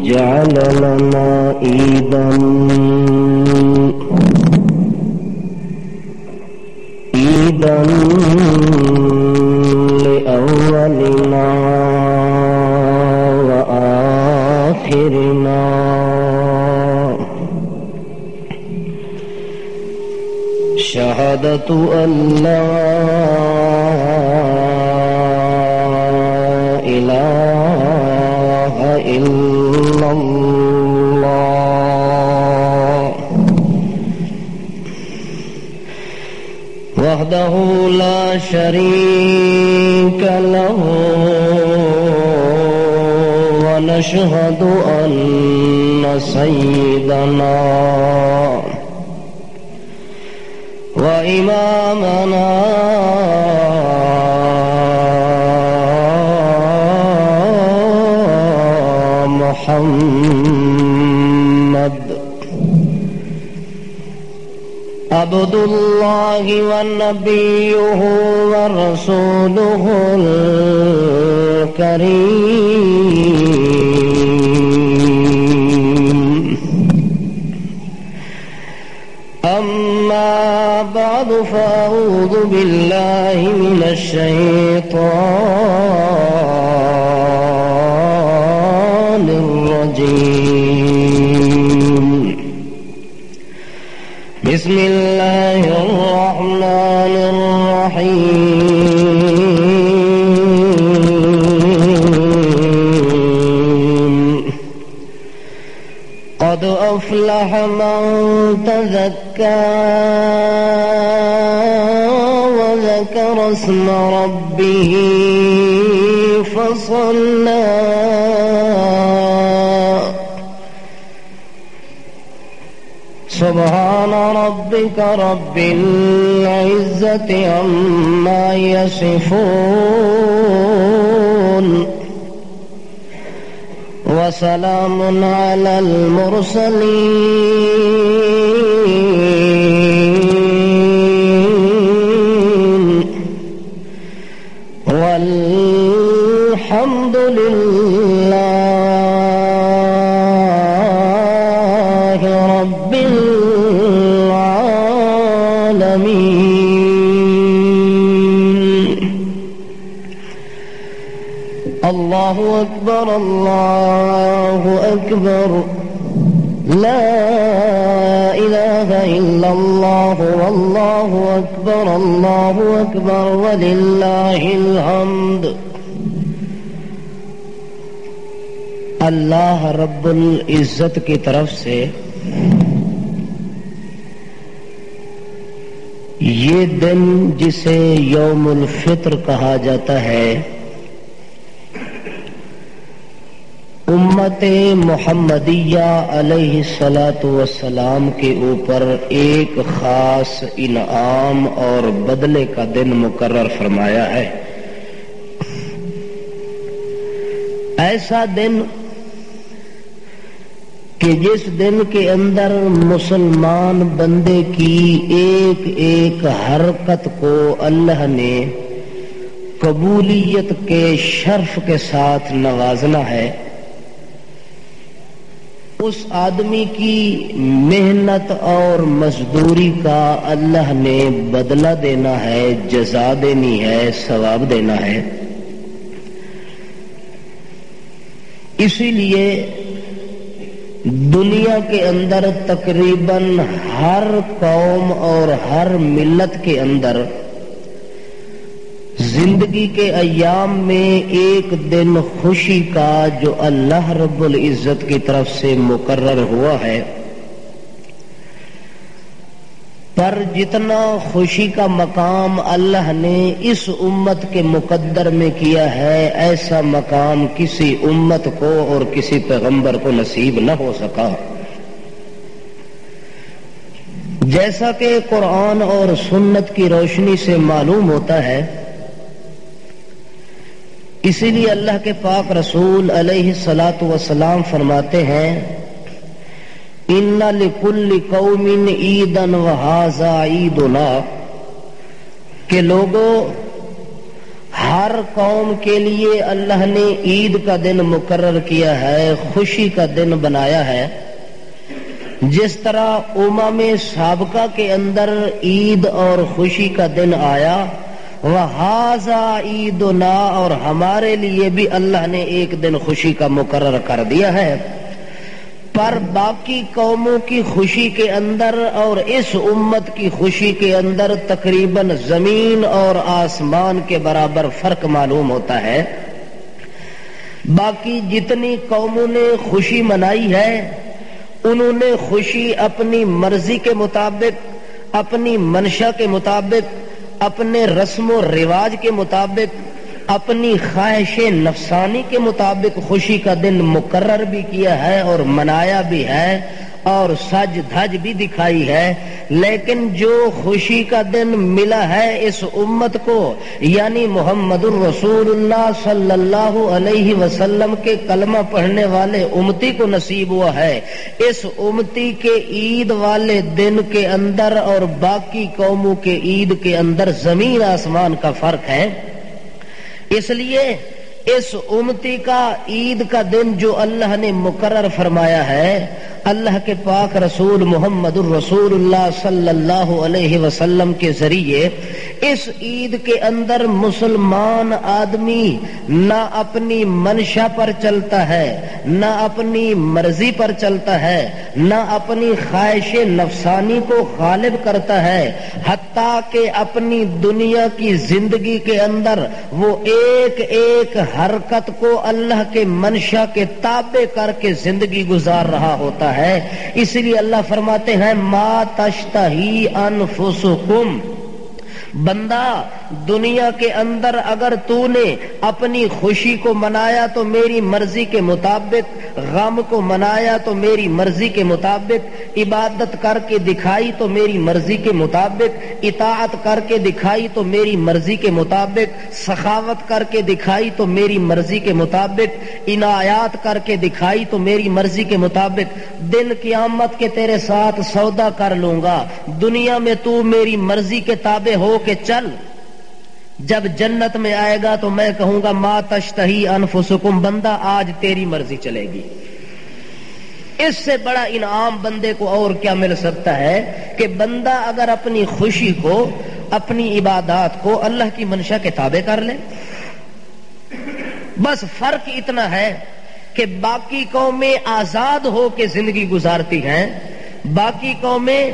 جعل لنا عيدا لأولنا وآخرنا شهادة أن لا إله إلا الله وحده لا شريك له ونشهد أن سيدنا وإمامنا محمد عبد الله ونبيه ورسوله الكريم أما بعد فأعوذ بالله من الشيطان الرجيم بسم الله الرحمن الرحيم قد أفلح من تزكى وذكر اسم ربه فصلى سبحان ربك رب العزة عما يصفون وسلام على المرسلين والحمد لله رب العالمين. الله أكبر الله أكبر لا إله إلا الله والله أكبر الله أكبر ولله الحمد. اللہ رب العزت کی طرف سے یہ دن جسے یوم الفطر کہا جاتا ہے امت محمدیہ علیہ الصلاۃ والسلام کے اوپر ایک خاص انعام اور بدلے کا دن مقرر فرمایا ہے. ایسا دن کہ جس دن کے اندر مسلمان بندے کی ایک ایک حرکت کو اللہ نے قبولیت کے شرف کے ساتھ نوازنا ہے. اس آدمی کی محنت اور مزدوری کا اللہ نے بدلہ دینا ہے، جزا دینی ہے، ثواب دینا ہے. اسی لیے دنیا کے اندر تقریباً ہر قوم اور ہر ملت کے اندر زندگی کے ایام میں ایک دن خوشی کا جو اللہ رب العزت کی طرف سے مقرر ہوا ہے، پر جتنا خوشی کا مقام اللہ نے اس امت کے مقدر میں کیا ہے، ایسا مقام کسی امت کو اور کسی پیغمبر کو نصیب نہ ہو سکا. جیسا کہ قرآن اور سنت کی روشنی سے معلوم ہوتا ہے، اسی لیے اللہ کے پاک رسول علیہ الصلاۃ والسلام فرماتے ہیں ان لکل قوم عیدا وہذا عیدنا، کہ لوگوں ہر قوم کے لیے اللہ نے عید کا دن مقرر کیا ہے، خوشی کا دن بنایا ہے۔ جس طرح امم سابقہ کے اندر عید اور خوشی کا دن آیا، وَهَذَا عِيدُنَا، اور ہمارے لیے بھی اللہ نے ایک دن خوشی کا مقرر کر دیا ہے۔ پر باقی قوموں کی خوشی کے اندر اور اس امت کی خوشی کے اندر تقریباً زمین اور آسمان کے برابر فرق معلوم ہوتا ہے۔ باقی جتنی قوموں نے خوشی منائی ہے، انہوں نے خوشی اپنی مرضی کے مطابق، اپنی منشا کے مطابق، اپنے رسم و رواج کے مطابق، اپنی خواہش نفسانی کے مطابق خوشی کا دن مقرر بھی کیا ہے اور منایا بھی ہے اور سج دھج بھی دکھائی ہے۔ لیکن جو خوشی کا دن ملا ہے اس امت کو، یعنی محمد الرسول اللہ صلی اللہ علیہ وسلم کے کلمہ پڑھنے والے امتی کو نصیب ہوا ہے، اس امتی کے عید والے دن کے اندر اور باقی قوموں کے عید کے اندر زمین آسمان کا فرق ہے۔ اس لیے اس امتی کا عید کا دن جو اللہ نے مقرر فرمایا ہے، اللہ کے پاک رسول محمد الرسول اللہ صلی اللہ علیہ وسلم کے ذریعے اس عید کے اندر مسلمان آدمی نہ اپنی منشا پر چلتا ہے، نہ اپنی مرضی پر چلتا ہے، نہ اپنی خواہش نفسانی کو غالب کرتا ہے، حتیٰ کہ اپنی دنیا کی زندگی کے اندر وہ ایک ایک حرکت کو اللہ کے منشا کے تابع کر کے زندگی گزار رہا ہوتا ہے۔ اس لیے اللہ فرماتے ہیں ما تشتہی انفسکم، بندہ دنیا کے اندر اگر تو نے اپنی خوشی کو منایا تو میری مرضی کے مطابق، غم کو منایا تو میری مرضی کے مطابق، عبادت کر کے دکھائی تو میری مرضی کے مطابق، اطاعت کر کے دکھائی تو میری مرضی کے مطابق، سخاوت کر کے دکھائی تو میری مرضی کے مطابق، عنایات کر کے دکھائی تو میری مرضی کے مطابق، دن قیامت کے تیرے ساتھ سودا کر لوں گا، دنیا میں تو میری مرضی کے تابع ہو کہ چل، جب جنت میں آئے گا تو میں کہوں گا ما تشتہی انفسکم، بندہ آج تیری مرضی چلے گی۔ اس سے بڑا انعام بندے کو اور کیا مل سکتا ہے کہ بندہ اگر اپنی خوشی کو، اپنی عبادات کو اللہ کی منشا کے تابع کر لے۔ بس فرق اتنا ہے کہ باقی قومیں آزاد ہو کے زندگی گزارتی ہیں، باقی قومیں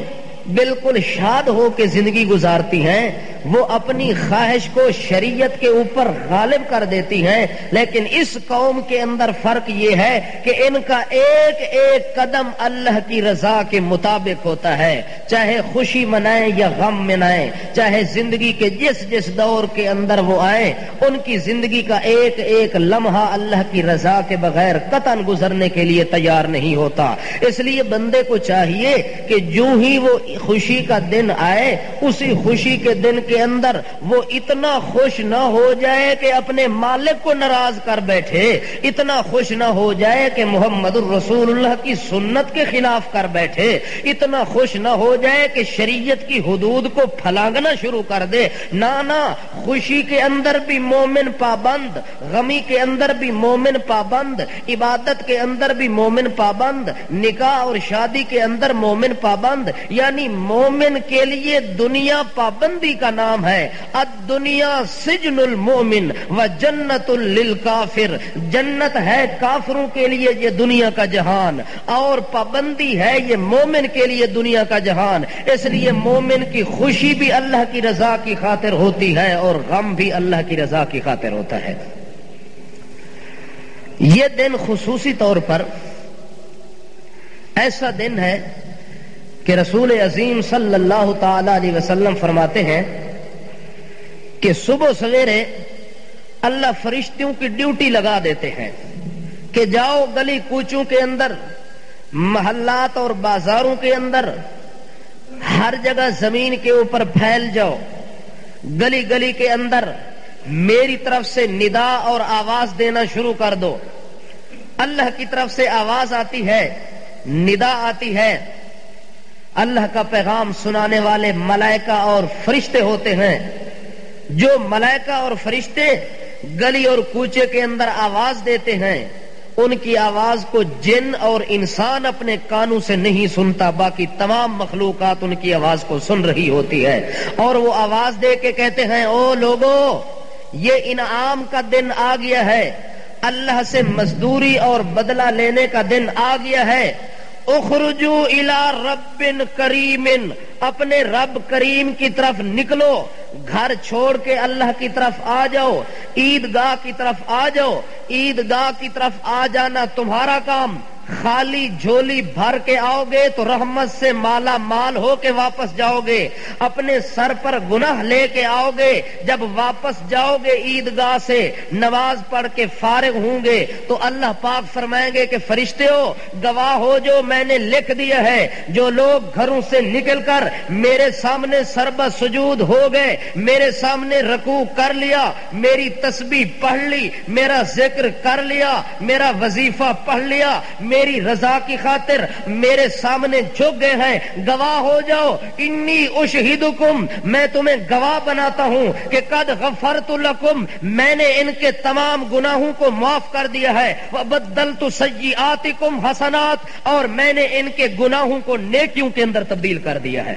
بالکل شاد ہو کے زندگی گزارتی ہیں، وہ اپنی خواہش کو شریعت کے اوپر غالب کر دیتی ہیں۔ لیکن اس قوم کے اندر فرق یہ ہے کہ ان کا ایک ایک قدم اللہ کی رضا کے مطابق ہوتا ہے، چاہے خوشی منائیں یا غم منائیں، چاہے زندگی کے جس جس دور کے اندر وہ آئیں، ان کی زندگی کا ایک ایک لمحہ اللہ کی رضا کے بغیر قطعاً گزرنے کے لیے تیار نہیں ہوتا۔ اس لیے بندے کو چاہیے کہ جو ہی وہ خوشی کا دن آئے، اسی خوشی کے دن کے اندر وہ اتنا خوش نہ ہو جائے کہ اپنے مالک کو ناراض کر بیٹھے، اتنا خوش نہ ہو جائے کہ محمد الرسول اللہ کی سنت کے خلاف کر بیٹھے، اتنا خوش نہ ہو جائے کہ شریعت کی حدود کو پھلانگنا شروع کر دے۔ نہ، خوشی کے اندر بھی مومن پابند، غمی کے اندر بھی مومن پابند، عبادت کے اندر بھی مومن پابند، نکاح اور شادی کے اندر مومن پابند۔ یعنی مومن کے لیے دنیا پابندی کا نام ہے۔ الدنیا سجن المومن و جنت للکافر، جنت ہے کافروں کے لیے یہ دنیا کا جہان، اور پابندی ہے یہ مومن کے لیے دنیا کا جہان۔ اس لیے مومن کی خوشی بھی اللہ کی رضا کی خاطر ہوتی ہے اور غم بھی اللہ کی رضا کی خاطر ہوتا ہے۔ یہ دن خصوصی طور پر ایسا دن ہے کہ رسول عظیم صلی اللہ تعالی علیہ وسلم فرماتے ہیں کہ صبح سویرے اللہ فرشتوں کی ڈیوٹی لگا دیتے ہیں کہ جاؤ گلی کوچوں کے اندر، محلات اور بازاروں کے اندر، ہر جگہ زمین کے اوپر پھیل جاؤ، گلی گلی کے اندر میری طرف سے ندا اور آواز دینا شروع کر دو۔ اللہ کی طرف سے آواز آتی ہے، ندا آتی ہے، اللہ کا پیغام سنانے والے ملائکہ اور فرشتے ہوتے ہیں۔ جو ملائکہ اور فرشتے گلی اور کوچے کے اندر آواز دیتے ہیں ان کی آواز کو جن اور انسان اپنے کانوں سے نہیں سنتا، باقی تمام مخلوقات ان کی آواز کو سن رہی ہوتی ہے، اور وہ آواز دے کے کہتے ہیں او لوگو یہ انعام کا دن آ گیا ہے، اللہ سے مزدوری اور بدلہ لینے کا دن آ گیا ہے، اخرجوا الی رب کریم، اپنے رب کریم کی طرف نکلو، گھر چھوڑ کے اللہ کی طرف آ جاؤ، عیدگاہ کی طرف آ جاؤ، عیدگاہ کی طرف آ جانا تمہارا کام، خالی جھولی بھر کے آؤ گے تو رحمت سے مالا مال ہو کے واپس جاؤ گے، اپنے سر پر گناہ لے کے آؤ گے، جب واپس جاؤ گے عیدگاہ سے نماز پڑھ کے فارغ ہوں گے تو اللہ پاک فرمائیں گے کہ فرشتوں گواہ ہو جو میں نے لکھ دیا ہے، جو لوگ گھروں سے نکل کر میرے سامنے سربہ سجود ہو گئے، میرے سامنے رکوع کر لیا، میری تسبیح پڑھ لی، میرا ذکر کر لیا، میرا وظیفہ پڑھ لیا، میری رضا کی خاطر میرے سامنے جھک گئے ہیں، گواہ ہو جاؤ، انی اشہدکم، میں تمہیں گواہ بناتا ہوں کہ قد غفرت لکم، میں نے ان کے تمام گناہوں کو معاف کر دیا ہے، وبدلت سیئاتکم حسنات، اور میں نے ان کے گناہوں کو نیکیوں کے اندر تبدیل کر دیا ہے۔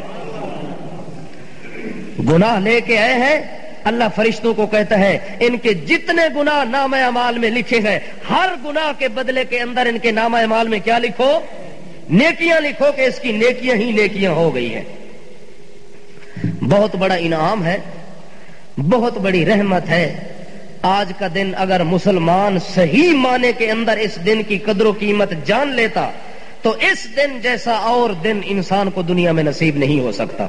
گناہ لے کے آئے ہیں، اللہ فرشتوں کو کہتا ہے ان کے جتنے گناہ نامہ اعمال میں لکھے ہیں ہر گناہ کے بدلے کے اندر ان کے نامہ اعمال میں کیا لکھو؟ نیکیاں لکھو، کہ اس کی نیکیاں ہی نیکیاں ہو گئی ہیں۔ بہت بڑا انعام ہے، بہت بڑی رحمت ہے۔ آج کا دن اگر مسلمان صحیح معنی کے اندر اس دن کی قدر و قیمت جان لیتا تو اس دن جیسا اور دن انسان کو دنیا میں نصیب نہیں ہو سکتا،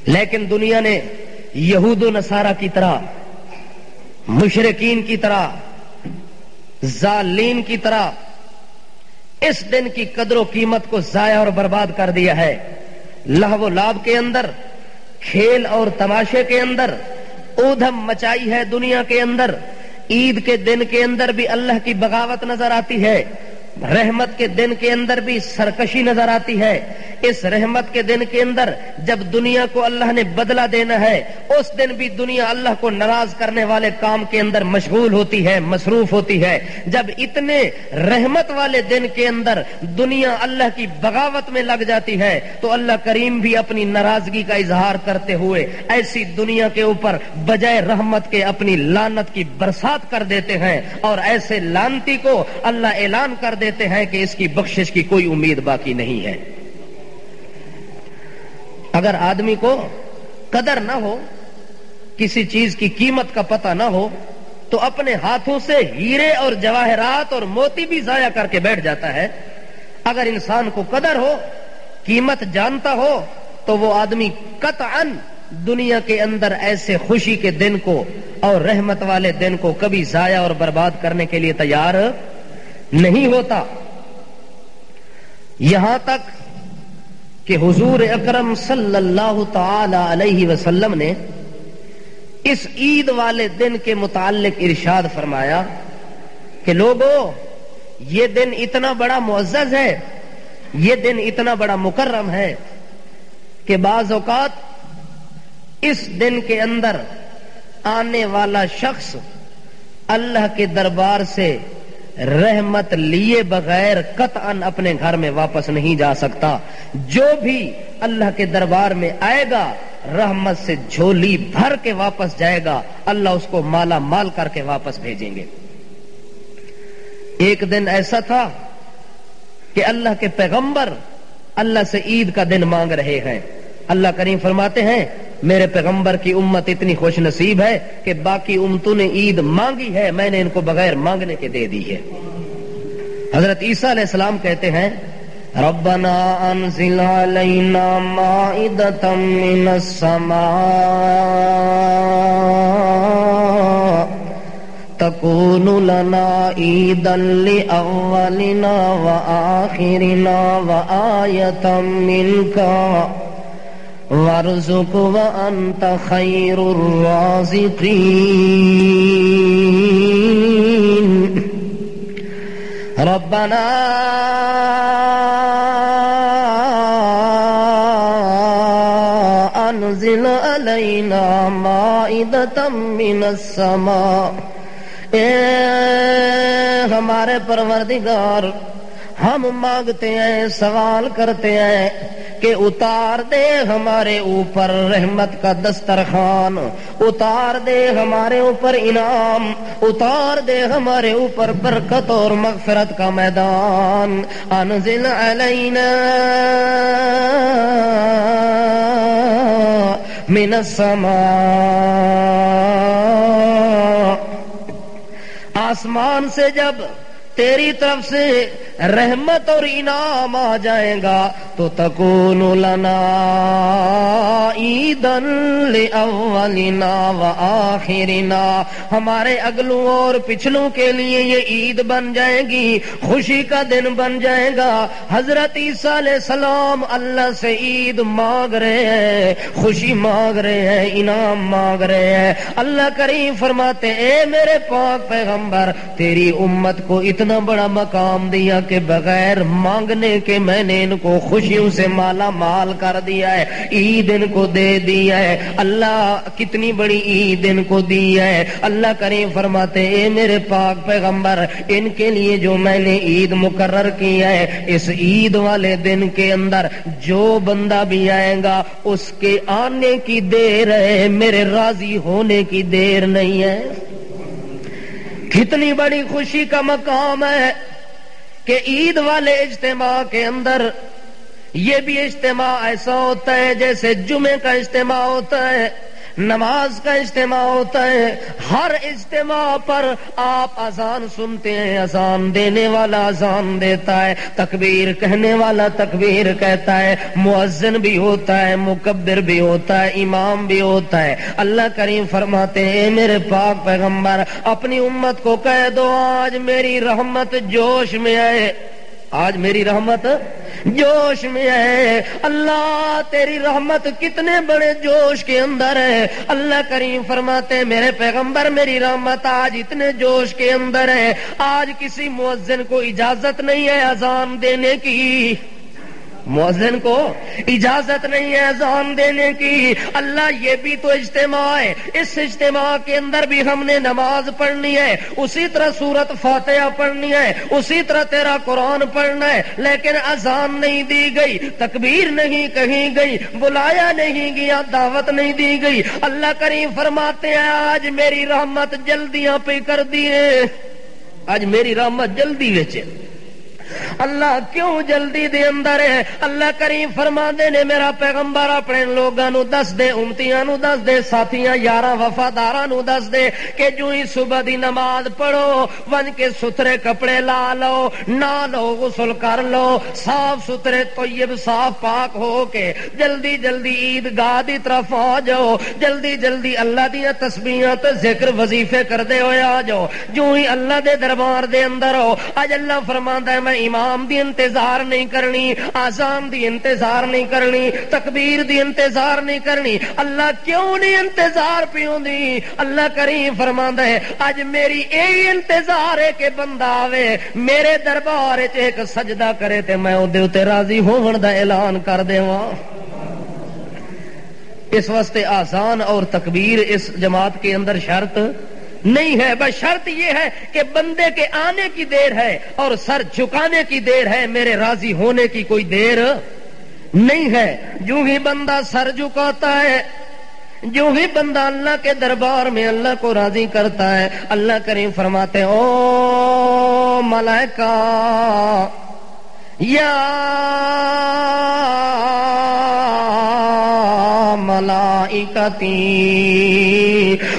لیکن دنیا نے یہود و نصارہ کی طرح، مشرکین کی طرح، ظالمین کی طرح اس دن کی قدر و قیمت کو ضائع اور برباد کر دیا ہے۔ لہو و لعب کے اندر، کھیل اور تماشے کے اندر اودھم مچائی ہے دنیا کے اندر۔ عید کے دن کے اندر بھی اللہ کی بغاوت نظر آتی ہے، رحمت کے دن کے اندر بھی سرکشی نظر آتی ہے۔ اس رحمت کے دن کے اندر جب دنیا کو اللہ نے بدلہ دینا ہے اس دن بھی دنیا اللہ کو ناراض کرنے والے کام کے اندر مشغول ہوتی ہے، مصروف ہوتی ہے۔ جب اتنے رحمت والے دن کے اندر دنیا اللہ کی بغاوت میں لگ جاتی ہے تو اللہ کریم بھی اپنی ناراضگی کا اظہار کرتے ہوئے ایسی دنیا کے اوپر بجائے رحمت کے اپنی لعنت کی برسات کر دیتے ہیں، اور ایسے لعنتی کو اللہ اعلان کر دیتے ہیں کہ اس کی بخشش کی کوئی امید باقی نہیں ہے۔ اگر آدمی کو قدر نہ ہو، کسی چیز کی قیمت کا پتہ نہ ہو تو اپنے ہاتھوں سے ہیرے اور جواہرات اور موتی بھی ضائع کر کے بیٹھ جاتا ہے۔ اگر انسان کو قدر ہو، قیمت جانتا ہو تو وہ آدمی قطعاً دنیا کے اندر ایسے خوشی کے دن کو اور رحمت والے دن کو کبھی ضائع اور برباد کرنے کے لیے تیار نہیں ہوتا۔ یہاں تک کہ حضور اکرم صلی اللہ تعالی علیہ وسلم نے اس عید والے دن کے متعلق ارشاد فرمایا کہ لوگو یہ دن اتنا بڑا معزز ہے، یہ دن اتنا بڑا مکرم ہے کہ بعض اوقات اس دن کے اندر آنے والا شخص اللہ کے دربار سے رحمت لیے بغیر قطعاً اپنے گھر میں واپس نہیں جا سکتا۔ جو بھی اللہ کے دربار میں آئے گا رحمت سے جھولی بھر کے واپس جائے گا، اللہ اس کو مالا مال کر کے واپس بھیجیں گے۔ ایک دن ایسا تھا کہ اللہ کے پیغمبر اللہ سے عید کا دن مانگ رہے ہیں۔ اللہ کریم فرماتے ہیں میرے پیغمبر کی امت اتنی خوش نصیب ہے کہ باقی امتوں نے عید مانگی ہے، میں نے ان کو بغیر مانگنے کے دے دی ہے۔ حضرت عیسیٰ علیہ السلام کہتے ہیں ربنا انزل علینا مائدۃ من السماء تکون لنا عیدا لأولنا وآخرنا وآیۃ منک وارزق وانت خیر الرازقین۔ ربنا انزل علینا مائدۃ من السماء، اے ہمارے پروردگار ہم مانگتے ہیں، سوال کرتے ہیں کہ اتار دے ہمارے اوپر رحمت کا دسترخوان، اتار دے ہمارے اوپر انعام، اتار دے ہمارے اوپر برکت اور مغفرت کا میدان۔ انزل علینا من السماء، آسمان سے جب تیری طرف سے رحمت اور انعام آ جائے گا تو تکون لنا عیدا لاولنا وآخرنا، ہمارے اگلوں اور پچھلوں کے لیے یہ عید بن جائے گی، خوشی کا دن بن جائے گا۔ حضرت عیسیٰ علیہ السلام اللہ سے عید مانگ رہے ہیں، خوشی مانگ رہے ہیں، انعام مانگ رہے ہیں۔ اللہ کریم فرماتے اے میرے پاک پیغمبر، تیری امت کو اتنا بڑا مقام دیا کہ بغیر مانگنے کے میں نے ان کو خوشیوں سے مالا مال کر دیا ہے، عید ان کو دے دیا ہے۔ اللہ کتنی بڑی عید ان کو دی ہے۔ اللہ کریم فرماتے اے میرے پاک پیغمبر، ان کے لیے جو میں نے عید مقرر کی ہے، اس عید والے دن کے اندر جو بندہ بھی آئے گا اس کے آنے کی دیر ہے، میرے راضی ہونے کی دیر نہیں ہے۔ کتنی بڑی خوشی کا مقام ہے کہ عید والے اجتماع کے اندر یہ بھی اجتماع ایسا ہوتا ہے جیسے جمعے کا اجتماع ہوتا ہے، نماز کا اجتماع ہوتا ہے۔ ہر اجتماع پر آپ اذان سنتے ہیں، اذان دینے والا اذان دیتا ہے، تکبیر کہنے والا تکبیر کہتا ہے، مؤذن بھی ہوتا ہے، مکبر بھی ہوتا ہے، امام بھی ہوتا ہے۔ اللہ کریم فرماتے ہیں میرے پاک پیغمبر اپنی امت کو کہہ دو آج میری رحمت جوش میں ہے، آج میری رحمت جوش میں ہے۔ اللہ تیری رحمت کتنے بڑے جوش کے اندر ہے۔ اللہ کریم فرماتے ہیں میرے پیغمبر میری رحمت آج اتنے جوش کے اندر ہے، آج کسی مؤذن کو اجازت نہیں ہے اذان دینے کی، مؤذن کو اجازت نہیں ہے اذان دینے کی۔ اللہ یہ بھی تو اجتماع ہے، اس اجتماع کے اندر بھی ہم نے نماز پڑھنی ہے، اسی طرح سورت فاتحہ پڑھنی ہے، اسی طرح تیرا قرآن پڑھنا ہے، لیکن اذان نہیں دی گئی، تکبیر نہیں کہی گئی، بلایا نہیں گیا، دعوت نہیں دی گئی۔ اللہ کریم فرماتے ہیں آج میری رحمت جلدیاں پہ کر دیے، آج میری رحمت جلدی وچ۔ اللہ کیوں جلدی دے اندر ہے؟ اللہ کریم فرما دے نے میرا پیغمبر اپنے لوگاں نو دس دے، امتیاں نو دس دے، ساتھیاں یاراں وفاداراں نو دس دے کہ جو ہی صبح دی نماز پڑھو ون کے ستھرے کپڑے لا لو، نہ لو، غسل کر لو، صاف ستھرے طیب صاف پاک ہو کے جلدی جلدی عیدگاہ دی طرف آ جاؤ، جلدی جلدی اللہ دیاں تسبیحاں تے ذکر وظیفے کردے ہوئے آ جاؤ۔ جو ہی اللہ دے دربار دے اندر ہو، اج اللہ فرماندا ہے میں امام دی انتظار نہیں کرنی، آزان دی انتظار نہیں کرنی، تکبیر دی انتظار نہیں کرنی۔ اللہ کیوں نہیں انتظار پیوں دی؟ اللہ کریم فرماندا ہے اج میری یہی انتظار ہے کہ بندہ آوے میرے دربار وچ ایک سجدہ کرے تے میں اودے اتے راضی ہون دا اعلان کر دیواں۔ اس واسطے آزان اور تکبیر اس جماعت کے اندر شرط نہیں ہے، بس شرط یہ ہے کہ بندے کے آنے کی دیر ہے اور سر جھکانے کی دیر ہے، میرے راضی ہونے کی کوئی دیر نہیں ہے۔ جو ہی بندہ سر جھکاتا ہے، جو ہی بندہ اللہ کے دربار میں اللہ کو راضی کرتا ہے، اللہ کریم فرماتے ہیں او ملائکہ یا ملائکتی،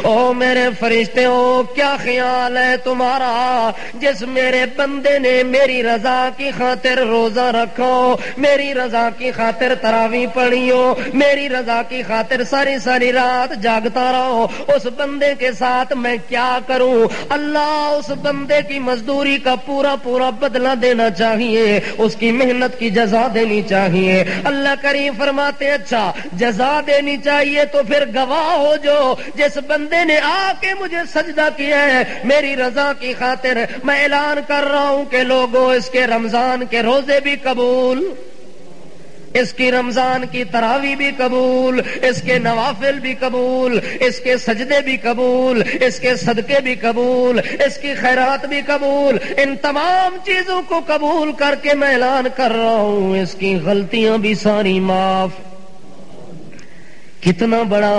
او میرے فرشتے ہو کیا خیال ہے تمہارا جس میرے بندے نے میری رضا کی خاطر روزہ رکھو، میری رضا کی خاطر تراویح پڑھی ہو، میری رضا کی خاطر ساری ساری رات جاگتا رہو، اس بندے کے ساتھ میں کیا کروں؟ اللہ اس بندے کی مزدوری کا پورا پورا بدلہ دینا چاہیے، اس کی محنت کی جزا دینی چاہیے۔ اللہ کریم فرماتے اچھا جزا دینی چاہیے تو پھر گواہ ہو جو جس بندے نے آ کے مجھے سجدہ کیا ہے میری رضا کی خاطر، میں اعلان کر رہا ہوں کہ لوگوں اس کے رمضان کے روزے بھی قبول اس کی رمضان کی تراویح بھی قبول، اس کے نوافل بھی قبول، اس کے سجدے بھی قبول، اس کے صدقے بھی قبول، اس کی خیرات بھی قبول۔ ان تمام چیزوں کو قبول کر کے میں اعلان کر رہا ہوں اس کی غلطیاں بھی ساری معاف۔ کتنا بڑا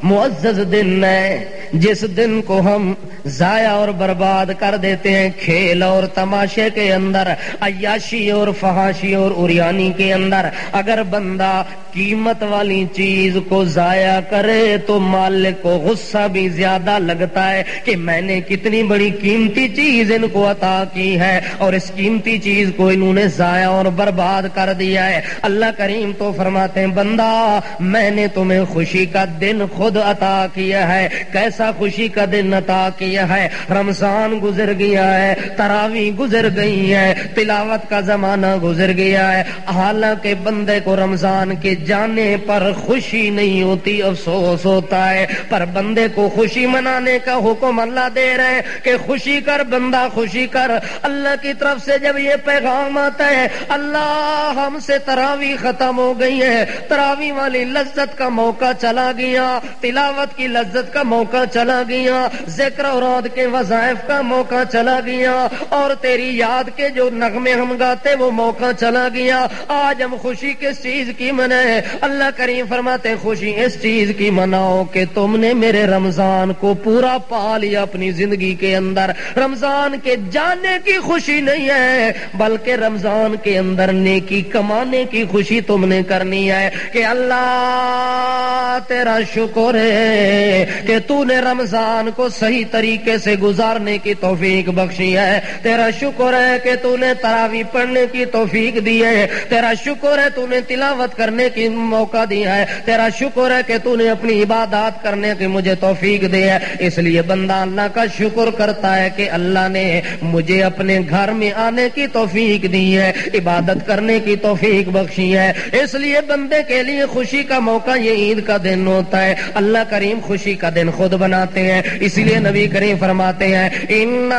معزز دن ہے جس دن کو ہم ضائع اور برباد کر دیتے ہیں کھیل اور تماشے کے اندر، عیاشی اور فحاشی اور عریانی کے اندر۔ اگر بندہ قیمت والی چیز کو ضائع کرے تو مالک کو غصہ بھی زیادہ لگتا ہے کہ میں نے کتنی بڑی قیمتی چیز ان کو عطا کی ہے اور اس قیمتی چیز کو انہوں نے ضائع اور برباد کر دیا ہے۔ اللہ کریم تو فرماتے ہیں بندہ میں نے تمہیں خوشی کا دن خود عطا کیا ہے۔ کیسا خوشی کا دن عطا کیا ہے؟ رمضان گزر گیا ہے، تراویح گزر گئی ہے، تلاوت کا زمانہ گزر گیا ہے، حالانکہ بندے کو رمضان کے جانے پر خوشی نہیں ہوتی، افسوس ہوتا ہے، پر بندے کو خوشی منانے کا حکم اللہ دے رہے ہیں کہ خوشی کر بندہ، خوشی کر۔ اللہ کی طرف سے جب یہ پیغام آتا ہے اللہ ہم سے تراویح ختم ہو گئی ہے، تراویح والی لذت کا موقع چلا گیا، تلاوت کی لذت کا موقع چلا گیا، ذکر اور عود کے وظائف کا موقع چلا گیا، اور تیری یاد کے جو نغمے ہم گاتے وہ موقع چلا گیا۔ آج ہم خوشی کس چیز کی منائیں؟ اللہ کریم فرماتے خوشی اس چیز کی مناؤ کہ تم نے میرے رمضان کو پورا پا لیا اپنی زندگی کے اندر۔ رمضان کے جانے کی خوشی نہیں ہے بلکہ رمضان کے اندر نیکی کمانے کی خوشی تم نے کرنی ہے کہ اللہ تیرا شکر ہے کہ تو نے رمضان کو صحیح طریقے سے گزارنے کی توفیق بخشی ہے، تیرا شکر ہے کہ تو نے تراویح پڑھنے کی توفیق دی ہے، تیرا شکر ہے تو نے تلاوت کرنے کی موقع دیا ہے، تیرا شکر ہے کہ تو نے اپنی عبادات کرنے کی مجھے توفیق دی ہے۔ اس لیے بندہ اللہ کا شکر کرتا ہے کہ اللہ نے مجھے اپنے گھر میں آنے کی توفیق دی ہے، عبادت کرنے کی توفیق بخشی ہے۔ اس لیے بندے کے لیے خوشی کا موقع یہ عید کا دن ہوتا ہے۔ اللہ کریم خوشی کا دن خود بناتے ہیں، اسی لیے نبی کریم فرماتے ہیں ان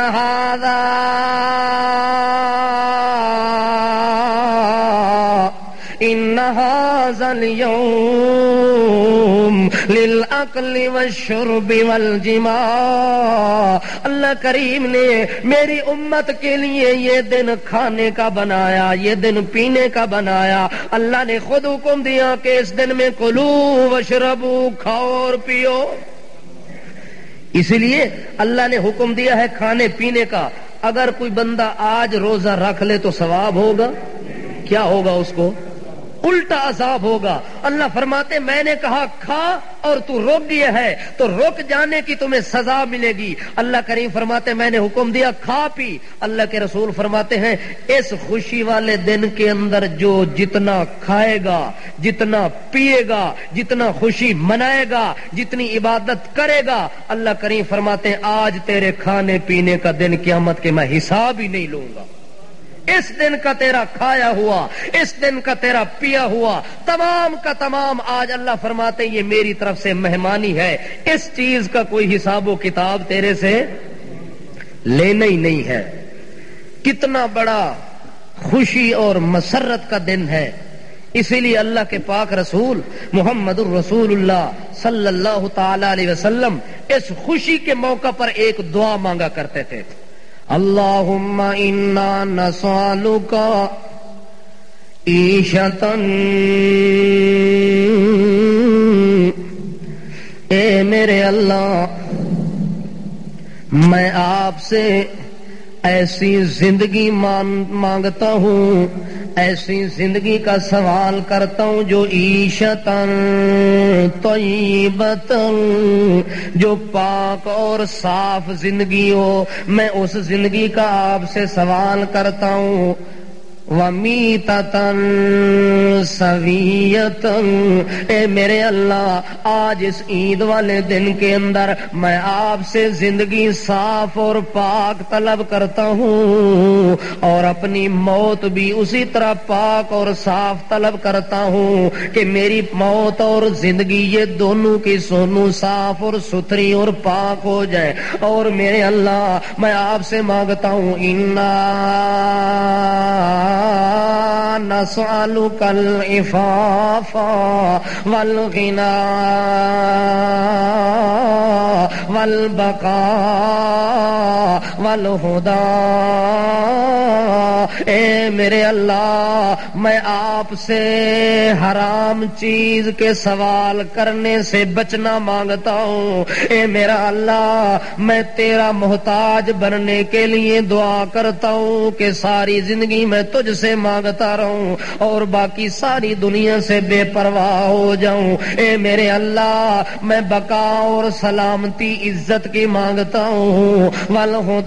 ھذا اليوم للأكل والشرب والجماع۔ اللہ کریم نے میری امت کے لیے یہ دن کھانے کا بنایا، یہ دن پینے کا بنایا۔ اللہ نے خود حکم دیا کہ اس دن میں کلو واشربو، کھاؤ اور پیو۔ اسی لیے اللہ نے حکم دیا ہے کھانے پینے کا۔ اگر کوئی بندہ آج روزہ رکھ لے تو ثواب ہوگا؟ کیا ہوگا؟ اس کو الٹا عذاب ہوگا۔ اللہ فرماتے میں نے کہا کھا اور تو رک گیا ہے تو رک جانے کی تمہیں سزا ملے گی۔ اللہ کریم فرماتے میں نے حکم دیا کھا پی۔ اللہ کے رسول فرماتے ہیں اس خوشی والے دن کے اندر جو جتنا کھائے گا، جتنا پیے گا، جتنا خوشی منائے گا، جتنی عبادت کرے گا، اللہ کریم فرماتے ہیں آج تیرے کھانے پینے کا دن قیامت کے میں حساب ہی نہیں لوں گا۔ اس دن کا تیرا کھایا ہوا، اس دن کا تیرا پیا ہوا، تمام کا تمام آج اللہ فرماتے ہیں یہ میری طرف سے مہمانی ہے، اس چیز کا کوئی حساب و کتاب تیرے سے لینا ہی نہیں ہے۔ کتنا بڑا خوشی اور مسرت کا دن ہے۔ اسی لیے اللہ کے پاک رسول محمد الرسول اللہ صلی اللہ تعالی علیہ وسلم اس خوشی کے موقع پر ایک دعا مانگا کرتے تھے، اللہم انا نسألک عیشۃ، اے میرے اللہ میں آپ سے ایسی زندگی مانگتا ہوں، ایسی زندگی کا سوال کرتا ہوں جو عیشتاً طیبتاً، جو پاک اور صاف زندگی ہو، میں اس زندگی کا آپ سے سوال کرتا ہوں۔ ومیتتاً سویتاً، اے میرے اللہ آج اس عید والے دن کے اندر میں آپ سے زندگی صاف اور پاک طلب کرتا ہوں، اور اپنی موت بھی اسی طرح پاک اور صاف طلب کرتا ہوں کہ میری موت اور زندگی یہ دونوں کی سونوں صاف اور ستھری اور پاک ہو جائے۔ اور میرے اللہ میں آپ سے مانگتا ہوں انا نسألک العفاف والغنى والبقاء والہدى۔ اے میرے اللہ، میں آپ سے حرام چیز کے سوال کرنے سے بچنا مانگتا ہوں۔ اے میرا اللہ، میں تیرا محتاج بننے کے لیے دعا کرتا ہوں کہ ساری زندگی میں تجھ سے مانگتا رہوں اور باقی ساری دنیا سے بے پرواہ ہو جاؤں۔ اے میرے اللہ، میں بقا اور سلامتی عزت کی مانگتا ہوں، والہدی،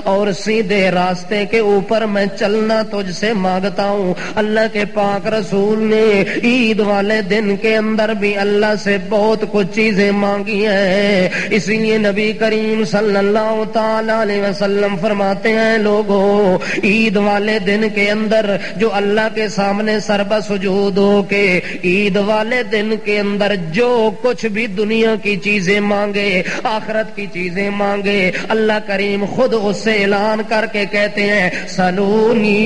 اور سیدھے راستے کے اوپر میں چلنا تجھ سے مانگتا ہوں۔ اللہ کے پاک رسول نے عید والے دن کے اندر بھی اللہ سے بہت کچھ چیزیں مانگی ہیں، اسی لیے نبی کریم صلی اللہ تعالی علیہ وسلم فرماتے ہیں، لوگوں، عید والے دن کے اندر جو اللہ کے سامنے سربہ سجود ہو کے عید والے دن کے اندر جو کچھ بھی دنیا کی چیزیں مانگے، آخرت کی چیزیں مانگے، اللہ کریم خود اس سے اعلان کر کے کہتے ہیں، سلونی،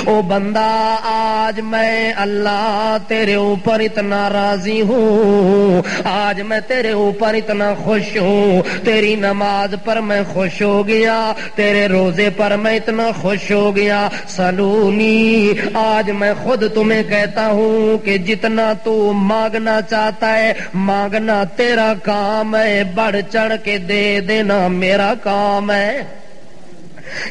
او بندہ، آج میں اللہ تیرے اوپر اتنا راضی ہوں، آج میں تیرے اوپر اتنا خوش ہوں، تیری نماز پر میں خوش ہو گیا، تیرے روزے پر میں اتنا خوش ہو گیا، سلونی، آج میں خود تمہیں کہتا ہوں کہ جتنا تو مانگنا چاہتا ہے مانگنا تیرا کام ہے، بڑھ چڑھ کے دے دینا میرا کام ہے۔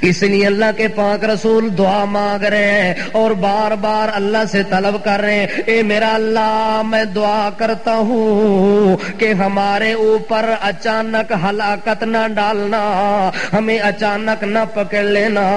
اس لیے اللہ کے پاک رسول دعا مانگ رہے ہیں اور بار بار اللہ سے طلب کر رہے ہیں، اے میرا اللہ، میں دعا کرتا ہوں کہ ہمارے اوپر اچانک ہلاکت نہ ڈالنا، ہمیں اچانک نہ پکڑ لینا،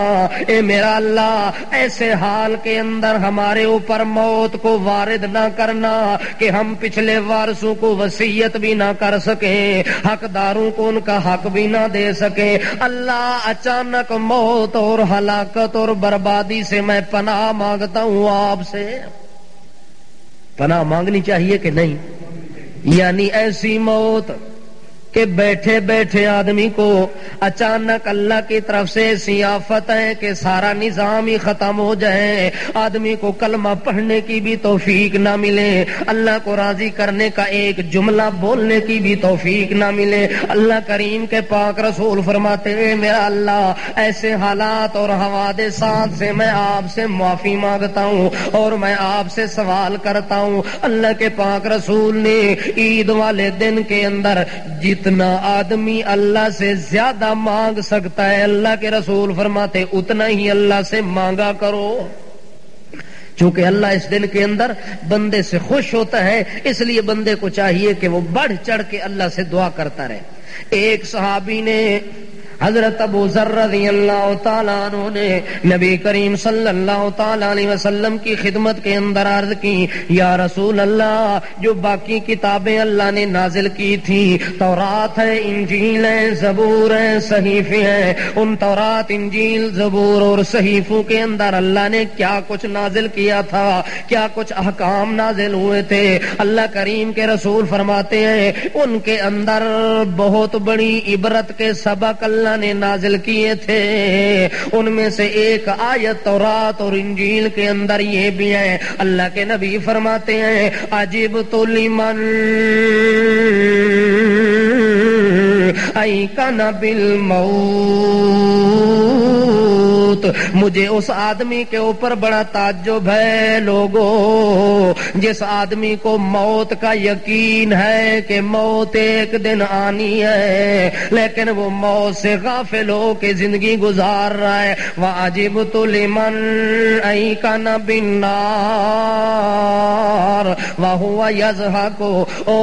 اے میرا اللہ، ایسے حال کے اندر ہمارے اوپر موت کو وارد نہ کرنا کہ ہم پچھلے وارثوں کو وصیت بھی نہ کر سکیں، حقداروں کو ان کا حق بھی نہ دے سکیں۔ اللہ، اچانک موت اور ہلاکت اور بربادی سے میں پناہ مانگتا ہوں، آپ سے پناہ مانگنی چاہیے کہ نہیں؟ یعنی ایسی موت کہ بیٹھے بیٹھے آدمی کو اچانک اللہ کی طرف سے ایسی آفت ہے کہ سارا نظام ہی ختم ہو جائے، آدمی کو کلمہ پڑھنے کی بھی توفیق نہ ملے، اللہ کو راضی کرنے کا ایک جملہ بولنے کی بھی توفیق نہ ملے۔ اللہ کریم کے پاک رسول فرماتے ہیں، میرا اللہ، ایسے حالات اور حوادثات سے میں آپ سے معافی مانگتا ہوں اور میں آپ سے سوال کرتا ہوں۔ اللہ کے پاک رسول نے عید والے دن کے اندر جتنا آدمی اللہ سے زیادہ مانگ سکتا ہے، اللہ کے رسول فرماتے اتنا ہی اللہ سے مانگا کرو، چونکہ اللہ اس دن کے اندر بندے سے خوش ہوتا ہے، اس لیے بندے کو چاہیے کہ وہ بڑھ چڑھ کے اللہ سے دعا کرتا رہے۔ ایک صحابی نے حضرت ابو ذر رضی اللہ تعالیٰ عنہ نے نبی کریم صلی اللہ تعالیٰ علیہ وسلم کی خدمت کے اندر عرض کی، یا رسول اللہ، جو باقی کتابیں اللہ نے نازل کی تھی، تورات ہے، انجیل ہے، زبور ہے، صحیفے ہیں، ان تورات، انجیل، زبور اور صحیفوں کے اندر اللہ نے کیا کچھ نازل کیا تھا، کیا کچھ احکام نازل ہوئے تھے؟ اللہ کریم کے رسول فرماتے ہیں ان کے اندر بہت بڑی عبرت کے سبق اللہ نے نازل کیے تھے، ان میں سے ایک آیت تورات اور انجیل کے اندر یہ بھی ہے، اللہ کے نبی فرماتے ہیں عجبت لمن ایقن بالموت، مجھے اس آدمی کے اوپر بڑا تعجب ہے لوگوں، جس آدمی کو موت کا یقین ہے کہ موت ایک دن آنی ہے، لیکن وہ موت سے غافل ہو کے زندگی گزار رہا ہے۔ وَعَجِبْتُ لِمَنْ أَيْقَنَ بِالنَّارِ وَهُوَ يَضْحَكُ، او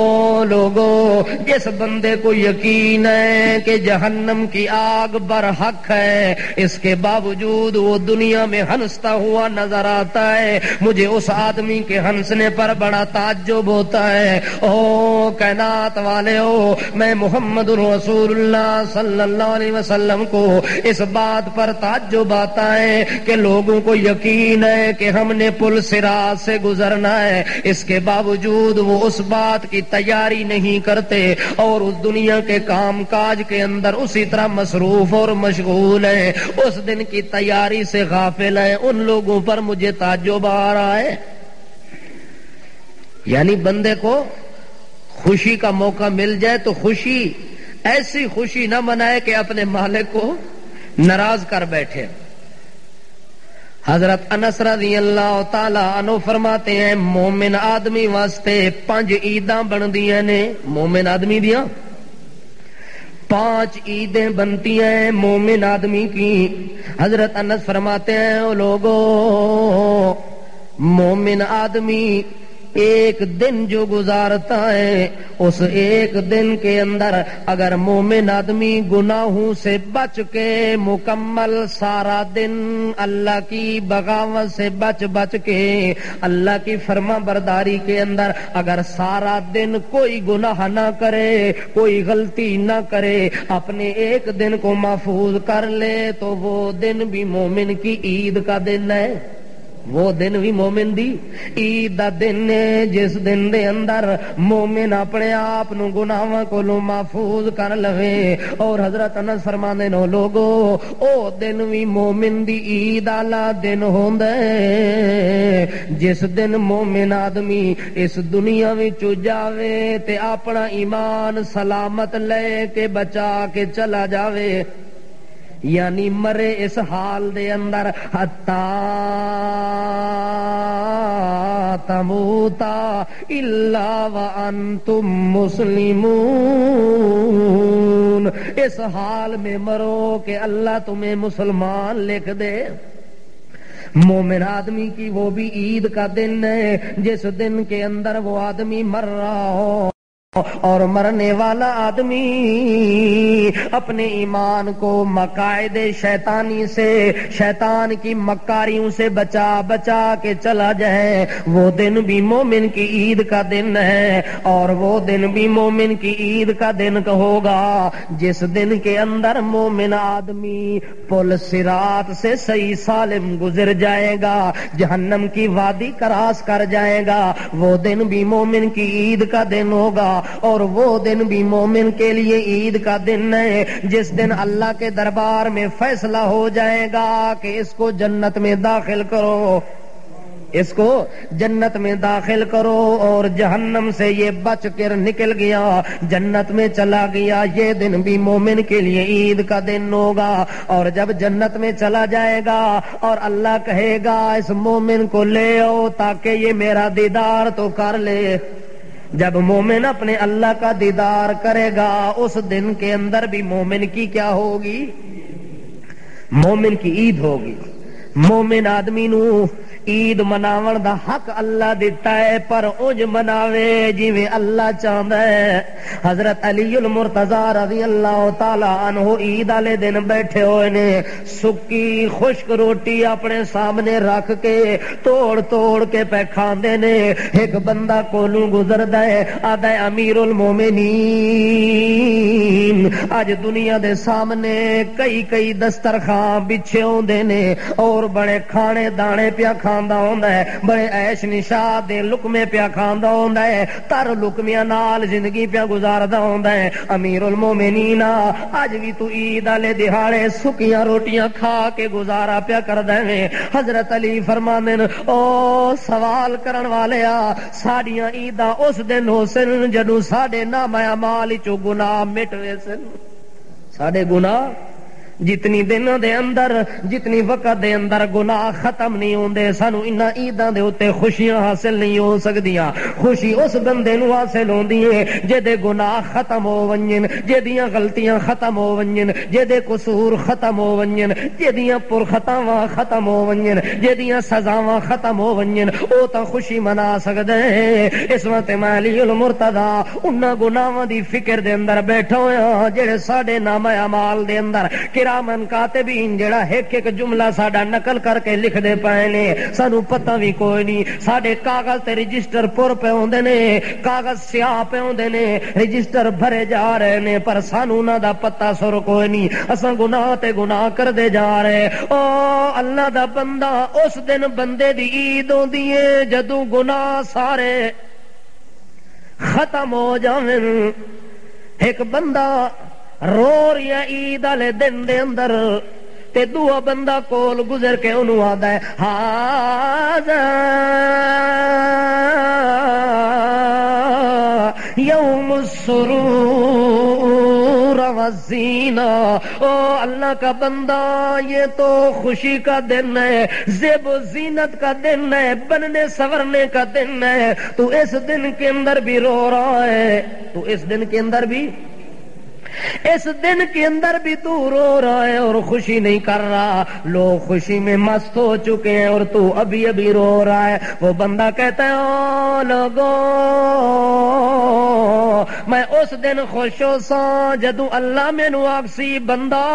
لوگوں، جس بندے کو یقین ہے کہ جہنم کی آگ برحق ہے، اس کے باوجود باوجود وہ دنیا میں ہنستا ہوا نظر آتا ہے، مجھے اس آدمی کے ہنسنے پر بڑا تعجب ہوتا ہے۔ او کائنات والے ہو، میں محمد رسول اللہ صلی اللہ علیہ وسلم کو اس بات پر تعجب آتا ہے کہ لوگوں کو یقین ہے کہ ہم نے پل صراط سے گزرنا ہے، اس کے باوجود وہ اس بات کی تیاری نہیں کرتے اور اس دنیا کے کام کاج کے اندر اسی طرح مصروف اور مشغول ہیں، اس دن کی تیاری سے غافل ہیں۔ ان لوگوں پر مجھے تعجب آ رہا ہے۔ یعنی بندے کو خوشی کا موقع مل جائے تو خوشی، ایسی خوشی نہ منائے کہ اپنے مالک کو ناراض کر بیٹھے۔ حضرت انس رضی اللہ تعالی عنہ فرماتے ہیں مومن آدمی واسطے 5 عیداں بندیاں نے، مومن آدمی دیاں 5 عیدیں بنتی ہیں مومن آدمی کی۔ حضرت انس فرماتے ہیں او لوگوں، مومن آدمی ایک دن جو گزارتا ہے، اس ایک دن کے اندر اگر مومن آدمی گناہوں سے بچ کے مکمل سارا دن اللہ کی بغاوت سے بچ کے اللہ کی فرما برداری کے اندر اگر سارا دن کوئی گناہ نہ کرے، کوئی غلطی نہ کرے، اپنے ایک دن کو محفوظ کر لے تو وہ دن بھی مومن کی عید کا دن ہے۔ وہ دن بھی مومن دی عید دا دن ہے جس دن دے اندر مومن اپنے آپ نو گناہاں کولوں محفوظ کر لوے۔ اور حضرت انس فرماندے نو لوگو او دن بھی مومن دی عید والا دن ہوندا ہے جس دن مومن آدمی اس دنیا وچ جاوے تے اپنا ایمان سلامت لے کے بچا کے چلا جاوے، یعنی مرے اس حال دے اندر حتی تموتا الا وانتم مسلمون، اس حال میں مرو کہ اللہ تمہیں مسلمان لکھ دے۔ مومن آدمی کی وہ بھی عید کا دن ہے جس دن کے اندر وہ آدمی مر رہا ہو اور مرنے والا آدمی اپنے ایمان کو مقاعد شیطانی سے، شیطان کی مکاریوں سے بچا کے چلا جائے، وہ دن بھی مومن کی عید کا دن ہے۔ اور وہ دن بھی مومن کی عید کا دن ہوگا جس دن کے اندر مومن آدمی پل صراط سے صحیح سالم گزر جائے گا، جہنم کی وادی کراس کر جائے گا، وہ دن بھی مومن کی عید کا دن ہوگا۔ اور وہ دن بھی مومن کے لیے عید کا دن ہے جس دن اللہ کے دربار میں فیصلہ ہو جائے گا کہ اس کو جنت میں داخل کرو، اس کو جنت میں داخل کرو، اور جہنم سے یہ بچ کر نکل گیا جنت میں چلا گیا، یہ دن بھی مومن کے لیے عید کا دن ہوگا۔ اور جب جنت میں چلا جائے گا اور اللہ کہے گا اس مومن کو لے آؤ تاکہ یہ میرا دیدار تو کر لے، جب مومن اپنے اللہ کا دیدار کرے گا اس دن کے اندر بھی مومن کی کیا ہوگی؟ مومن کی عید ہوگی۔ مومن آدمی نو عید مناون دا حق اللہ دیتا ہے، پر اونج مناوے جویں اللہ چاہندا ہے۔ حضرت علی المرتضی رضی اللہ تعالی عنہ عید والے دن بیٹھے ہوئے نے، سکی خشک روٹی اپنے سامنے رکھ کے توڑ کے پہ کھاندے نے۔ ایک بندہ کولوں گزردا ہے، آدا ہے امیر المومنین اج دنیا دے سامنے کئی دسترخوان بچھے ہوندے نے اور بڑے کھانے دانے پیا کھاندا ہوندا ہے، بڑے عیش نشاد دے لقمے پیا کھاندا ہوندا ہے، تر لقمیاں نال زندگی پیا گزاردا ہوندا ہے۔ امیر المومنین اج بھی تو عید والے دہاڑے سکیاں روٹیاں کھا کے گزارا پیا کردا ہے۔ حضرت علی فرماندے نے او سوال کرن والیا، ساڈیاں عیداں اس دن ہو سن جدوں ساڈے نامہ اعمال وچوں گناہ مٹ وے سن، ساڈے گناہ جتنی دنوں دے اندر جتنی وقت دے اندر گناہ ختم نہیں ہوندے، سانو انہاں عیداں دے اوتے خوشیاں حاصل نہیں ہو سکدیاں۔ خوشی اس بندے نو حاصل ہوندی ہے جدے گناہ ختم ہو ونجن، جدیاں غلطیاں ختم ہو ونجن، جدے قصور ختم ہو ونجن، جدیاں پرخطاواں ختم ہو ونجن، جدیاں سزاواں ختم ہو ونجن، او تاں خوشی منا سکدے ہیں۔ اس وقت میں علی المرتضی انہاں گناہاں دی فکر دے اندر بیٹھا ہویا جڑے ساڈے نامہ اعمال دے اندر کہ کرامن کاتبین جڑا ایک ایک جملہ ساڈا نقل کر کے لکھ دے پائے نے، سانو پتہ بھی کوئی نہیں، ساڈے کاغذ تے رجسٹر پور پہ ہوندے نے، کاغذ سیاہ پہ ہوندے نے، رجسٹر بھرے جا رہے نے، پر سانو انہاں دا پتہ سر کوئی نہیں، اساں گناہ تے گناہ کردے جا رہے۔ او اللہ دا بندہ، اس دن بندے دی عید ہوندی ہے جدوں گناہ سارے ختم ہو جاویں۔ ایک بندہ رو رہا عید والے دن دے اندر، تے دوسرا بندہ کول گزر کے انہوں آدا ہے ہاذا یوم السرور والزینہ۔ او اللہ کا بندہ، یہ تو خوشی کا دن ہے، زیب و زینت کا دن ہے، بننے سورنے کا دن ہے، تو اس دن کے اندر بھی رو رہا ہے، تو اس دن کے اندر بھی تو رو رہا ہے اور خوشی نہیں کر رہا۔ لوگ خوشی میں مست ہو چکے ہیں اور تو ابھی ابھی رو رہا ہے۔ وہ بندہ کہتا ہے او لوگوں، میں اس دن خوش ہو سا جدوں اللہ مینوں آکسی بندہ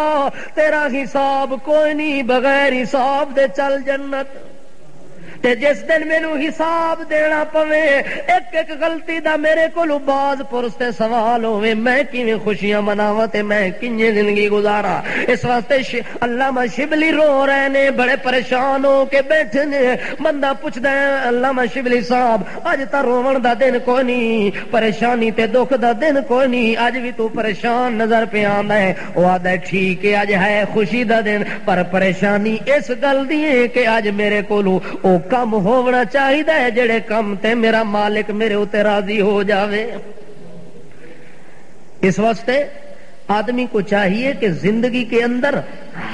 تیرا حساب کوئی نہیں، بغیر حساب دے چل جنت۔ تے جس دن مینوں حساب دینا پوے، ایک ایک غلطی دا میرے کولوں باز پرستے سوال ہوئے، میں کیویں خوشیاں مناواں تے میں کیویں زندگی گزارا۔ اس واسطے علامہ شبلی رو رہے نے، بڑے پریشان ہو کے بیٹھے نے۔ بندہ پوچھدا ہے علامہ شبلی صاحب، اج تا روون دا دن کوئی نہیں، پریشانی تے دکھ دا دن کوئی نہیں، اج بھی تو پریشان نظر پہ آندا ہے۔ او آدا ہے ٹھیک ہے، اج ہے خوشی دا دن، پر پریشانی اس گل دی ہے کہ اج میرے کولوں او کم ہونا چاہیے جڑے کم تے میرا مالک میرے اوتے راضی ہو جاوے۔ اس واسطے آدمی کو چاہیے کہ زندگی کے اندر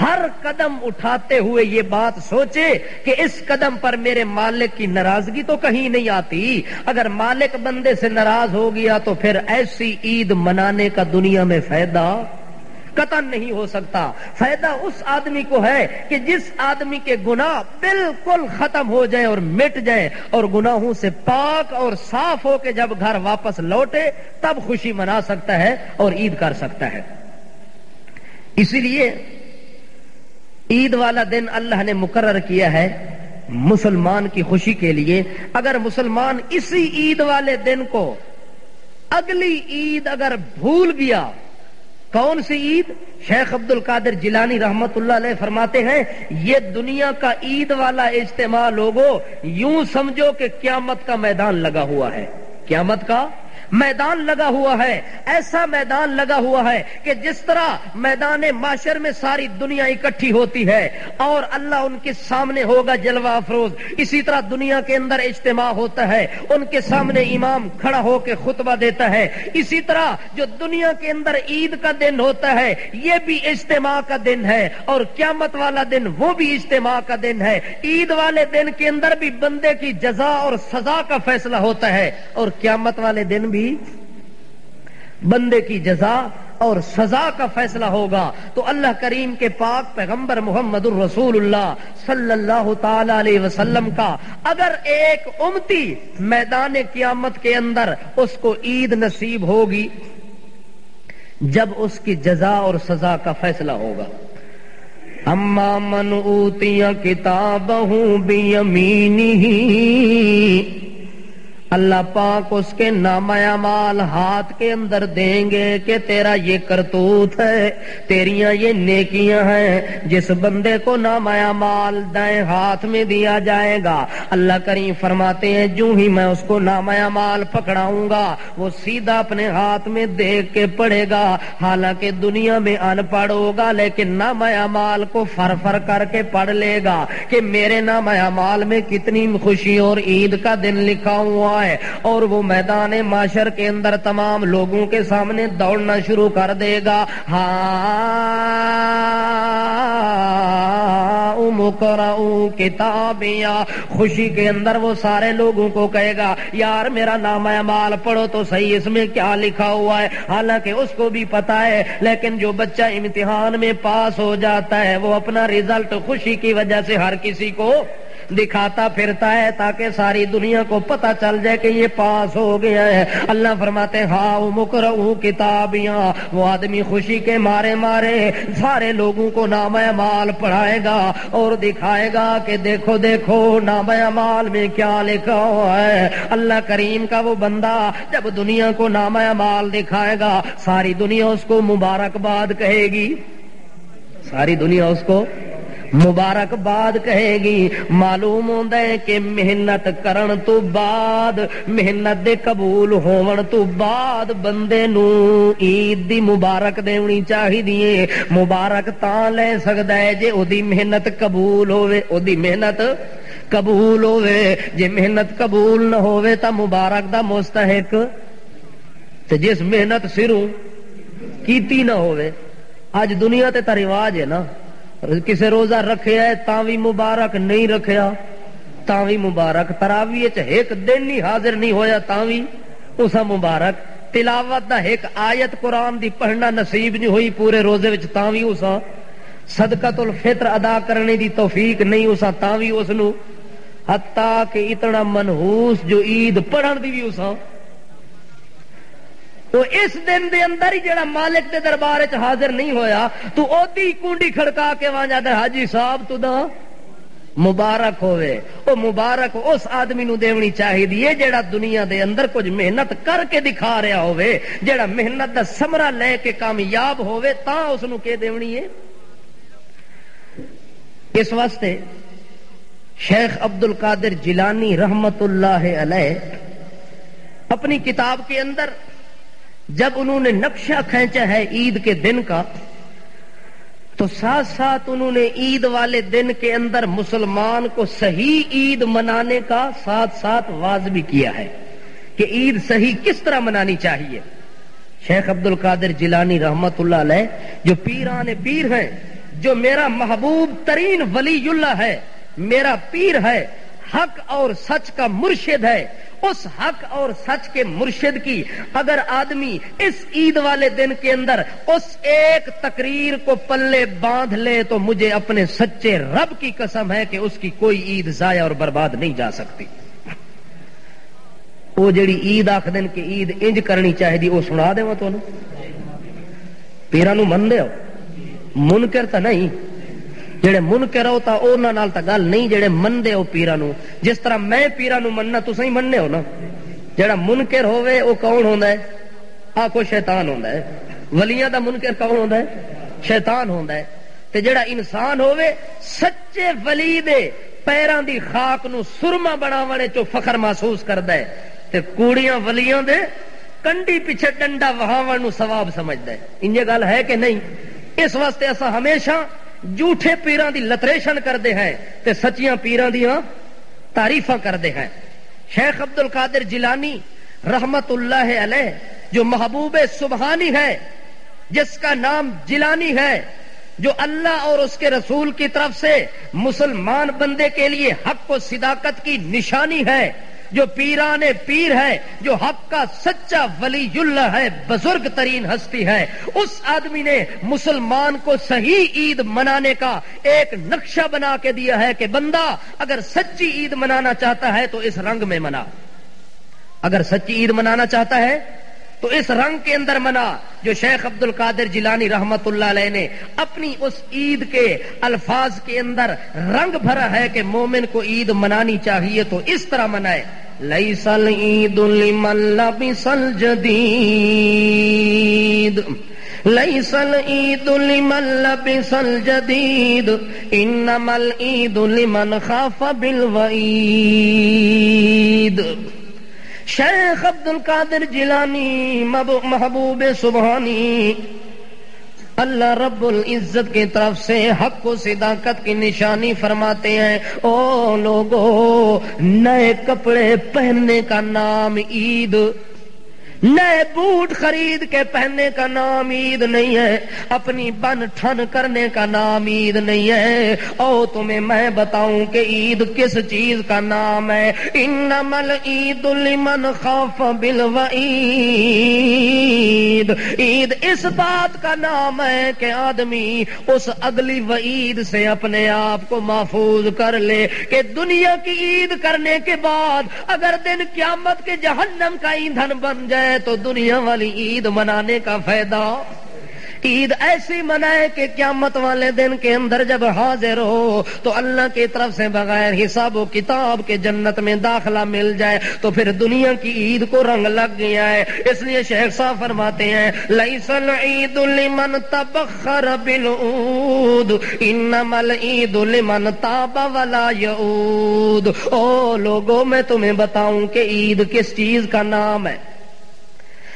ہر قدم اٹھاتے ہوئے یہ بات سوچے کہ اس قدم پر میرے مالک کی ناراضگی تو کہیں نہیں آتی۔ اگر مالک بندے سے ناراض ہو گیا تو پھر ایسی عید منانے کا دنیا میں فائدہ قطعاً نہیں ہو سکتا۔ فائدہ اس آدمی کو ہے کہ جس آدمی کے گناہ بالکل ختم ہو جائے اور مٹ جائے اور گناہوں سے پاک اور صاف ہو کے جب گھر واپس لوٹے تب خوشی منا سکتا ہے اور عید کر سکتا ہے۔ اسی لیے عید والا دن اللہ نے مقرر کیا ہے مسلمان کی خوشی کے لیے۔ اگر مسلمان اسی عید والے دن کو اگلی عید اگر بھول گیا، کون سی عید؟ شیخ عبد القادر جیلانی رحمت اللہ علیہ فرماتے ہیں یہ دنیا کا عید والا اجتماع لوگوں یوں سمجھو کہ قیامت کا میدان لگا ہوا ہے، قیامت کا میدان لگا ہوا ہے، ایسا میدان لگا ہوا ہے کہ جس طرح میدان معاشر میں ساری دنیا اکٹھی ہوتی ہے اور اللہ ان کے سامنے ہوگا جلوہ افروز، اسی طرح دنیا کے اندر اجتماع ہوتا ہے، ان کے سامنے امام کھڑا ہو کے خطبہ دیتا ہے۔ اسی طرح جو دنیا کے اندر عید کا دن ہوتا ہے یہ بھی اجتماع کا دن ہے، اور قیامت والا دن وہ بھی اجتماع کا دن ہے۔ عید والے دن کے اندر بھی بندے کی جزا اور سزا کا فیصلہ ہوتا ہے، اور قیامت والے دن بھی بندے کی جزا اور سزا کا فیصلہ ہوگا۔ تو اللہ کریم کے پاک پیغمبر محمد الرسول اللہ صلی اللہ تعالی علیہ وسلم کا اگر ایک امتی میدان قیامت کے اندر اس کو عید نصیب ہوگی جب اس کی جزا اور سزا کا فیصلہ ہوگا۔ اما من اوتی کتابہ بیمینہ، اللہ پاک اس کے نامہ اعمال ہاتھ کے اندر دیں گے کہ تیرا یہ کرتوت ہے، تیریاں یہ نیکیاں ہیں۔ جس بندے کو نامہ اعمال دائیں ہاتھ میں دیا جائے گا، اللہ کریم فرماتے ہیں جو ہی میں اس کو نامہ اعمال پکڑاؤں گا وہ سیدھا اپنے ہاتھ میں دیکھ کے پڑھے گا، حالانکہ دنیا میں ان پڑھ ہوگا لیکن نامہ اعمال کو فر فر کر کے پڑھ لے گا کہ میرے نامہ اعمال میں کتنی خوشی اور عید کا دن لکھا ہوا ہے، اور وہ میدان معاشر کے اندر تمام لوگوں کے سامنے دوڑنا شروع کر دے گا۔ اقرؤوا کتابیا، خوشی کے اندر وہ سارے لوگوں کو کہے گا یار میرا نامہ اعمال پڑھو تو صحیح، اس میں کیا لکھا ہوا ہے، حالانکہ اس کو بھی پتا ہے۔ لیکن جو بچہ امتحان میں پاس ہو جاتا ہے وہ اپنا رزلٹ خوشی کی وجہ سے ہر کسی کو دکھاتا پھرتا ہے تاکہ ساری دنیا کو پتہ چل جائے کہ یہ پاس ہو گیا ہے۔ اللہ فرماتے ہیں ہاں مقرؤ کتابیاں، وہ آدمی خوشی کے مارے مارے سارے لوگوں کو نامہ اعمال پڑھائے گا اور دکھائے گا کہ دیکھو دیکھو نامہ اعمال میں کیا لکھا ہوا ہے۔ اللہ کریم کا وہ بندہ جب دنیا کو نامہ اعمال دکھائے گا ساری دنیا اس کو مبارکباد کہے گی، ساری دنیا اس کو مبارکباد کہے گی۔ معلوم ہوندا ہے کہ محنت کرن تو بعد، محنت دے قبول ہون تو بعد بندے نو عید دی مبارک دینی چاہیے۔ مبارک تاں لے سکدا ہے جے او دی محنت قبول ہوے، او دی محنت قبول ہوے۔ جے محنت قبول نہ ہوے تا مبارک دا مستحق تے جس محنت سروں کیتی نہ ہوے۔ اج دنیا تے تا رواج ہے نا، کسے روزہ رکھیا ہے تاں وی مبارک، نہیں رکھیا تاں وی مبارک، تراویح وچ ایک دن نہیں حاضر نہیں ہویا تاں وی اسا مبارک، تلاوت دا ایک آیت قرآن دی پڑھنا نصیب نہیں ہوئی پورے روزے وچ تاں وی اسا، صدقۃ الفطر ادا کرنے دی توفیق نہیں اسا تاں وی اس نو، حتیٰ کہ اتنا منحوس جو عید پڑھن دی بھی اسا، تو اس دن دے اندر ہی جڑا مالک دے دربار وچ حاضر نہیں ہویا تو اودی کنڈی کھڑکا کے وہاں جاتا حاجی صاحب تو دا مبارک ہوئے۔ او مبارک اس آدمی نو دیونی چاہیے جڑا دنیا دے اندر کچھ محنت کر کے دکھا رہا ہوئے، جڑا محنت دا ثمرہ لے کے کامیاب ہوئے تاں اس نو کے دیونی ہے۔ اس واسطے شیخ عبد القادر جیلانی رحمت اللہ علیہ اپنی کتاب کے اندر جب انہوں نے نقشہ کھینچا ہے عید کے دن کا، تو ساتھ ساتھ انہوں نے عید والے دن کے اندر مسلمان کو صحیح عید منانے کا ساتھ ساتھ واضح بھی کیا ہے کہ عید صحیح کس طرح منانی چاہیے۔ شیخ عبد القادر جیلانی رحمت اللہ علیہ جو پیران پیر ہیں، جو میرا محبوب ترین ولی اللہ ہے، میرا پیر ہے، حق اور سچ کا مرشد ہے، اس حق اور سچ کے مرشد کی اگر آدمی اس عید والے دن کے اندر اس ایک تقریر کو پلے باندھ لے تو مجھے اپنے سچے رب کی قسم ہے کہ اس کی کوئی عید ضائع اور برباد نہیں جا سکتی۔ وہ جڑی عید آخ دن کہ عید انج کرنی چاہیے وہ سنا دے تو پیرانو من دے ہو، منکر تا نہیں، جڑے منکر ہو تا اونا نال تا گل نہیں، جڑے من دے ہو پیرانو، جس طرح میں پیرانو مننا تو صحیح مننے ہو نا۔ جڑا منکر ہوئے وہ کون ہوندا ہے؟ آکو شیطان ہوندا ہے۔ ولیاں دا منکر کون ہوندا ہے؟ شیطان ہوندا ہے۔ تے جڑا انسان ہوئے سچے ولی دے پیراں دی خاک نو سرما بناونے چو فخر محسوس کردا ہے، تے کوڑیاں ولیاں دے کنڈی پیچھے ڈنڈا وہاون نو ثواب سمجھدا ہے۔ انجے گل ہے کہ نہیں؟ اس واسطے اسا ہمیشہ جھوٹے پیراں دی لتریشن کردے ہیں تے سچیاں پیراں دیاں تعریفاں کردے ہیں۔ شیخ عبد القادر جیلانی رحمت اللہ علیہ جو محبوب سبحانی ہے، جس کا نام جیلانی ہے، جو اللہ اور اس کے رسول کی طرف سے مسلمان بندے کے لیے حق و صداقت کی نشانی ہے، جو پیران پیر ہے، جو حق کا سچا ولی اللہ ہے، بزرگ ترین ہستی ہے، اس آدمی نے مسلمان کو صحیح عید منانے کا ایک نقشہ بنا کے دیا ہے کہ بندہ اگر سچی عید منانا چاہتا ہے تو اس رنگ میں منا، اگر سچی عید منانا چاہتا ہے تو اس رنگ کے اندر منا جو شیخ عبد القادر جیلانی رحمت اللہ علیہ نے اپنی اس عید کے الفاظ کے اندر رنگ بھرا ہے کہ مومن کو عید منانی چاہیے تو اس طرح منائے۔ لیس العید لمن لبس الجدید، لیس العید لمن لبس الجدید، انما العید لمن خاف بالوعید۔ شیخ عبد القادر جیلانی محبوب سبحانی اللہ رب العزت کی طرف سے حق و صداقت کی نشانی فرماتے ہیں، او لوگو نئے کپڑے پہننے کا نام عید، نئے بوٹ خرید کے پہننے کا نام عید نہیں ہے، اپنی بن ٹھن کرنے کا نام عید نہیں ہے۔ او تمہیں میں بتاؤں کہ عید کس چیز کا نام ہے؟ انما العید لمن خاف بالوعید، عید اس بات کا نام ہے کہ آدمی اس اگلی وعید سے اپنے آپ کو محفوظ کر لے کہ دنیا کی عید کرنے کے بعد اگر دن قیامت کے جہنم کا ایندھن بن جائے تو دنیا والی عید منانے کا فائدہ۔ عید ایسی منائے کہ قیامت والے دن کے اندر جب حاضر ہو تو اللہ کی طرف سے بغیر حساب و کتاب کے جنت میں داخلہ مل جائے، تو پھر دنیا کی عید کو رنگ لگ گیا ہے۔ اس لیے شیخ صاحب فرماتے ہیں لیس العید لمن تبخر بالعود انما العید لمن تاب ولا یعود۔ او لوگوں میں تمہیں بتاؤں کہ عید کس چیز کا نام ہے۔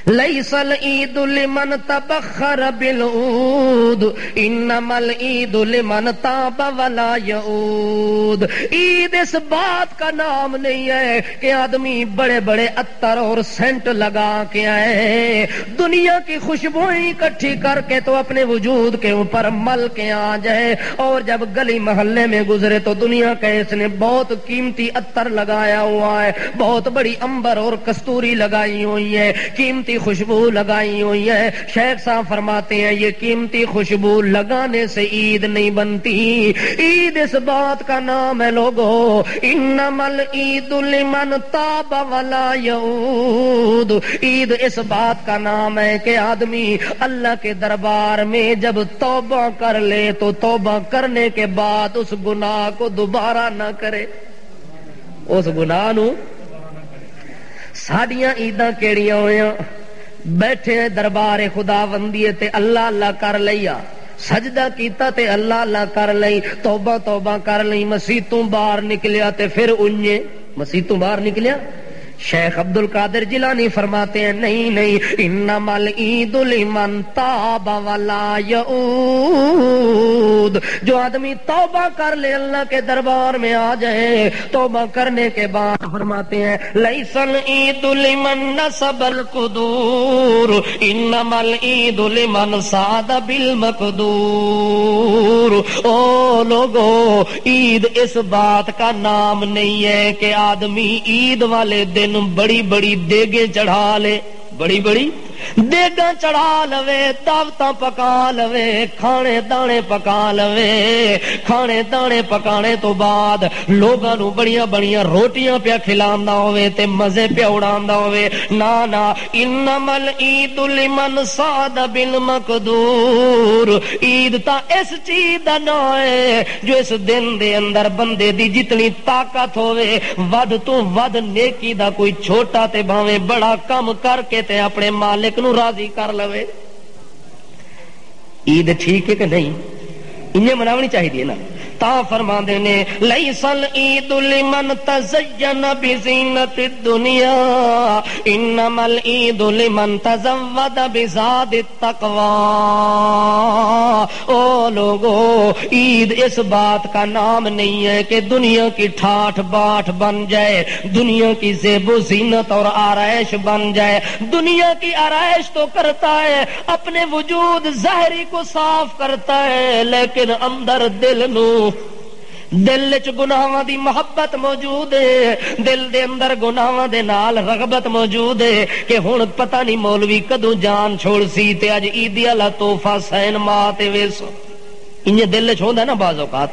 لیس العید لمن تبخر بالعود انما العید لمن تاب ولا یعود۔ عید اس بات کا نام نہیں ہے کہ آدمی بڑے بڑے عطر اور سینٹ لگا کے آئے، دنیا کی خوشبوئیں اکٹھی کر کے تو اپنے وجود کے اوپر مل کے آ جائے، اور جب گلی محلے میں گزرے تو دنیا کا اس نے بہت قیمتی عطر لگایا ہوا ہے، بہت بڑی عنبر اور کستوری لگائی ہوئی ہے، قیمتی خوشبو لگائی ہوئی ہے۔ شیخ صاحب فرماتے ہیں یہ قیمتی خوشبو لگانے سے عید نہیں بنتی، عید اس بات کا نام ہے لوگو انما العید لمن تاب ولا یعود۔ عید اس بات کا نام ہے کہ آدمی اللہ کے دربار میں جب توبہ کر لے تو توبہ کرنے کے بعد اس گناہ کو دوبارہ نہ کرے، اس گناہ نو۔ ساڈیاں عیداں کیڑیاں ہویاں، بیٹھے دربار خدا بندیے تے اللہ اللہ کر لیا، سجدہ کیتا تے اللہ اللہ کر لئی، توبہ توبہ کر لئی، مسیتوں باہر نکلیا تے پھر انجے مسیتوں باہر نکلیا۔ شیخ عبد القادر جیلانی فرماتے ہیں نہیں نہیں، انما العید لمن تاب ولا یعود۔ جو آدمی توبہ کر لے اللہ کے دربار میں آ جائے، توبہ کرنے کے بعد فرماتے ہیں لیس العید لمن نصب القدور انما العید لمن صعد بالمقدور۔ او لوگو عید اس بات کا نام نہیں ہے کہ آدمی عید والے دن بڑی بڑی دیگیں چڑھا لے، بڑی بڑی دیگاں چڑھا لوے، دعوتاں پکا لوے، کھانے دانے پکا لوے، کھانے دانے پکانے تو بعد لوگاں نو بڑیاں بڑیاں روٹیاں پیا کھلاندا ہوئے تے مزے پیا اڑاندا ہوئے۔ نا نا، انما العید لمن صعد بالمقدور۔ عید تا اس چیز دا نام ہے جو اس دن دے اندر بندے دی جتنی طاقت ہوئے ود تو ود نیکی دا کوئی چھوٹا تے بھاویں بڑا کم کر کے تے اپنے مالک نو راضی کر لوے۔ عید ٹھیک ہے کہ نہیں؟ انہیں مناونی چاہیے نا۔ تا فرماندے نے لیس العید لمن تزین بزینت الدنیا انما العید لمن تزود بزاد التقوی۔ او لوگو عید اس بات کا نام نہیں ہے کہ دنیا کی ٹھاٹ باٹ بن جائے، دنیا کی زیب و زینت اور آرائش بن جائے۔ دنیا کی آرائش تو کرتا ہے، اپنے وجود ظاہری کو صاف کرتا ہے، لیکن اندر دل چ گناہاں دی محبت موجود ہے، دل دے اندر گناہاں دے نال رغبت موجود ہے کہ ہن پتہ نہیں مولوی کدوں جان چھوڑ سی تے اج عیدی والا تحفہ سین ماں تے ویسو۔ انہیں دل چ ہوندا نا بعض اوقات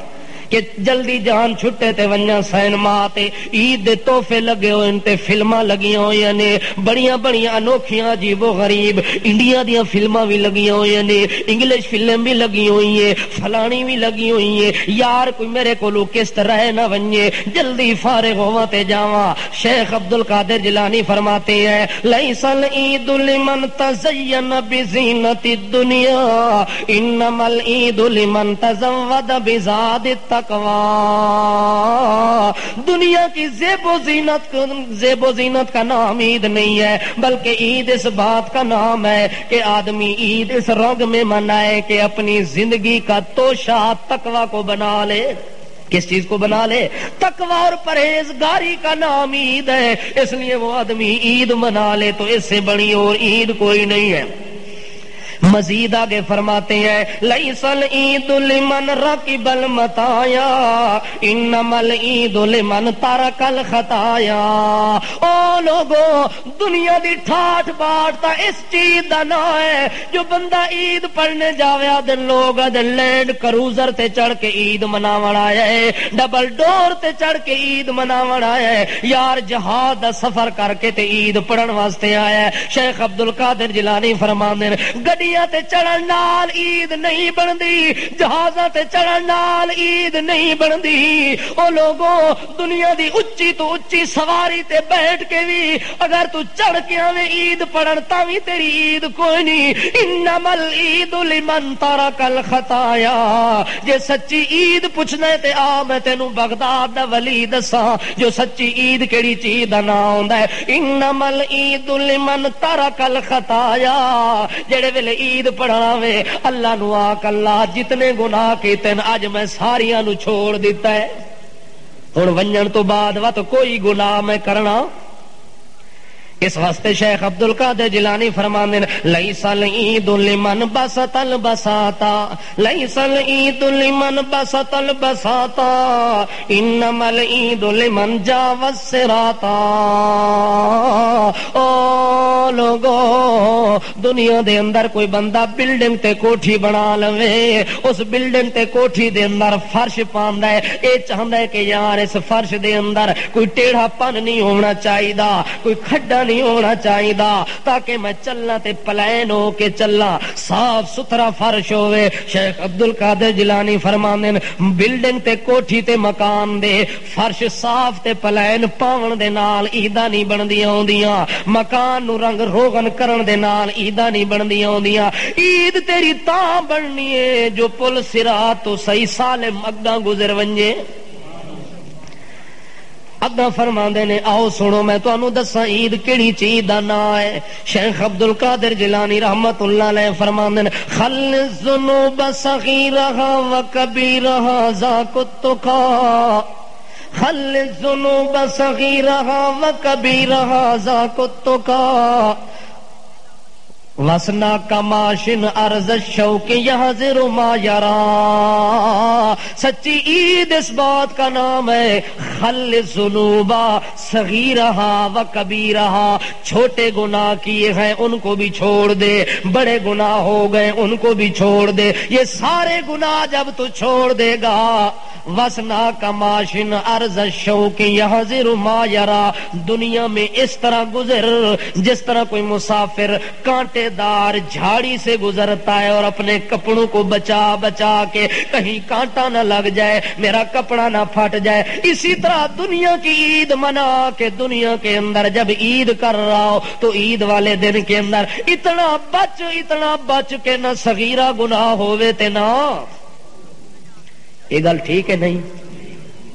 کہ جلدی جان چھٹے تے ونجا سین ماں تے عید دے تحفے لگے ہوئے تے فلماں لگیاں ہوئی نے بڑیاں بڑیاں انوکھیاں عجیب و غریب، انڈیا دیاں فلماں بھی لگیاں ہوئی نے، انگلش فلم بھی لگی ہوئی ہیں، فلانی بھی لگی ہوئی ہیں۔ یار کوئی میرے کولو قسط رہ نہ ونجے، جلدی فارغ ہوواں تے جاواں۔ شیخ عبد القادر جیلانی فرماتے ہیں لیس العید لمن تزین بزینت الدنیا انما العید لمن تزود بزاد التقوی۔ دنیا کی زیب و زینت کا نام عید نہیں ہے، بلکہ عید اس بات کا نام ہے کہ آدمی عید اس رنگ میں منائے کہ اپنی زندگی کا توشہ تقوی کو بنا لے۔ کس چیز کو بنا لے؟ تقوی اور پرہیزگاری کا نام عید ہے، اس لیے وہ آدمی عید منا لے تو اس سے بڑی اور عید کوئی نہیں ہے۔ مزید آگے فرماتے ہیں لیس العید لمن رکب المطایا انما العید لمن ترک الخطایا۔ او لوگو، دنیا دی ٹھاٹ باٹ تا اس چیز دا نا ہے جو بندہ عید پڑھنے جاوے آدھے لوگ آدھے لینڈ کروزر تے چڑھ کے عید مناون آیا ہے، ڈبل ڈور تے چڑھ کے عید مناون آیا ہے، یار جہاد دا سفر کر کے تے عید پڑھن واسطے آیا ہے۔ شیخ عبدالقادر جیلانی فرماندے نے گڈیاں تے چڑھن نال عید نہیں بندی، جہازاں تے چڑھن نال عید نہیں بندی۔ او لوگوں، دنیا دی اچھی تو اچھی سواری تے بیٹھ کے بھی اگر تو چڑھ کے آویں عید پڑھن تاں وی تیری عید کوئی نہیں۔ انما العید لمن ترک الخطایا۔ جے سچی عید پوچھنا ہے تے آ میں تینوں بغداد دا ولی دساں جو سچی عید کیڑی چیز دا نام ہوندا ہے۔ انما العید لمن ترک الخطایا۔ جڑے ویلے عید پڑھنا وے اللہ نو آکھ اللہ جتنے گناہ کیتے اج میں ساریاں نو چھوڑ دیتا ہے، ہن ونجن تو بعد وا تو کوئی گناہ میں کرنا۔ اس واسطے شیخ عبدالقادر جیلانی فرماندے ہیں لیس العید لمن بسط البساطا لیس العید لمن بسط البساطا انما العید لمن جاوز الصراطا۔ او لوگو، دنیا دے اندر کوئی بندہ بلڈنگ تے کوٹھی بنا لوے، اس بلڈنگ تے کوٹھی دے اندر فرش پاندا ہے، اے چاہندا ہے کہ یار اس فرش دے اندر کوئی ٹیڑھا پن نہیں ہونا چاہیے، کوئی کھڈا نہیں ہونا چاہیے تاکہ میں چلنا تے پلین ہو کے چلنا، صاف ستھرا فرش ہوئے۔ شیخ عبدالقادر جیلانی فرماندے نے بلڈنگ تے کوٹھی تے مکان دے فرش صاف تے پلین پاون دے نال عیداں نہیں بندیاں ہوندیاں، مکان نو رنگ روغن کرن دے نال عیداں نہیں بندیاں ہوندیاں۔ عید تیری تاں بننی ہے جو پل صراط تو صحیح سالم اگاں گزر ونجے۔ اگاں فرماندے نے آؤ سنو میں تانوں دساں عید کیڑی چیز دا نام ہے۔ شیخ عبدالقادر جیلانی رحمت اللہ علیہ فرماندے نے خل الذنوب صغیرہا و کبیرہا ذاک التقیٰ خل الذنوب صغیرہا و کبیرہا ذاک التقیٰ وسنا کماشن ارض الشوق یحذر ما یرا۔ سچی عید اس بات کا نام ہے خل الذنوب صغیرہا و کبیرہا، چھوٹے گناہ کیے ہیں ان کو بھی چھوڑ دے، بڑے گناہ ہو گئے ان کو بھی چھوڑ دے، یہ سارے گناہ جب تو چھوڑ دے گا وسنا کماشن ارض الشوق یحذر ما یرا، دنیا میں اس طرح گزر جس طرح کوئی مسافر کانٹے دار جھاڑی سے گزرتا ہے اور اپنے کپڑوں کو بچا بچا کے کہیں کانٹا نہ لگ جائے، میرا کپڑا نہ پھٹ جائے، اسی طرح دنیا کی عید منا کے دنیا کے اندر جب عید کر رہا ہو تو عید والے دن کے اندر اتنا بچ کے نہ صغیرہ گناہ ہوئے تے نہ۔ یہ گل ٹھیک ہے نہیں؟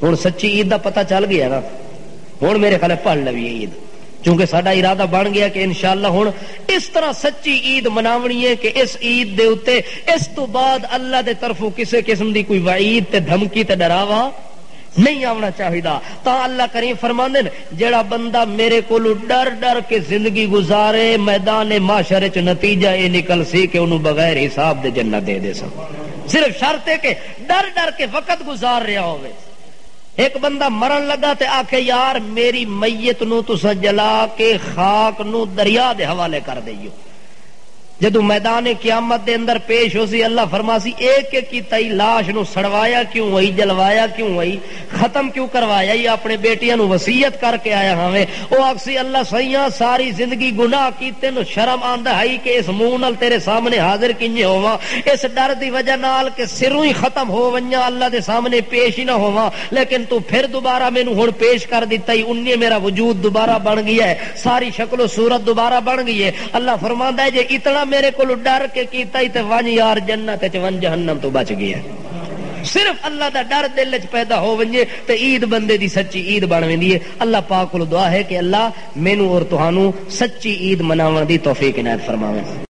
ہن سچی عید دا پتہ چل گیا نا، ہن میرے خیال پڑھ لوی عید، چونکہ ساڈا ارادہ بن گیا کہ انشاءاللہ ہن اس طرح سچی عید مناونی ہے کہ اس عید دے اوتے اس تو بعد اللہ دے طرفوں کسی قسم دی کوئی وعید تے دھمکی تے ڈراوا نہیں آونا چاہیے۔ تا اللہ کریم فرماندے نے جیڑا بندہ میرے کولو ڈر ڈر کے زندگی گزارے میدان معاشرے چ نتیجہ یہ نکل سی کہ انہوں بغیر حساب دے جنت دے دے سن، صرف شرط ہے کہ ڈر ڈر کے وقت گزار رہا ہوئے۔ ایک بندہ مرن لگا تے آکھے یار میری میت نو تسا جلا کے خاک نو دریا دے حوالے کر دئیو، جدو میدان قیامت دے اندر پیش ہو سی اللہ فرماسی ایک ایک کی تئی لاش نو سڑوایا کیوں ہوئی، جلوایا کیوں ہوئی، ختم کیوں کروایا، یہ اپنے بیٹیاں نو وصیت کر کے آیا ہمیں او آکسی اللہ سیاں ساری زندگی گناہ کیتے نو شرم آندا ہے کہ اس منہ نال تیرے سامنے حاضر کنجے ہوواں، اس ڈر دی وجہ نال کہ سروں ہی ختم ہو ونجا اللہ دے سامنے پیش ہی نہ ہوواں، لیکن تو پھر دوبارہ مینوں ہن پیش کر دیتا ہی، انہیں میرا وجود دوبارہ بن گیا ہے، ساری شکل و صورت دوبارہ بن گئی ہے۔ اللہ فرماندا ہے جے اتنا میرے کو ڈر کے کیتا ہی تے ون یار جنت تے ون جہنم تو بچ گیا۔ صرف اللہ دا ڈر دل وچ پیدا ہو ونجے تے عید بندے دی سچی عید بن ویندی ہے۔ اللہ پاک کول دعا ہے کہ اللہ مینوں اور تہانوں سچی عید مناون دی توفیق عنایت فرماوے۔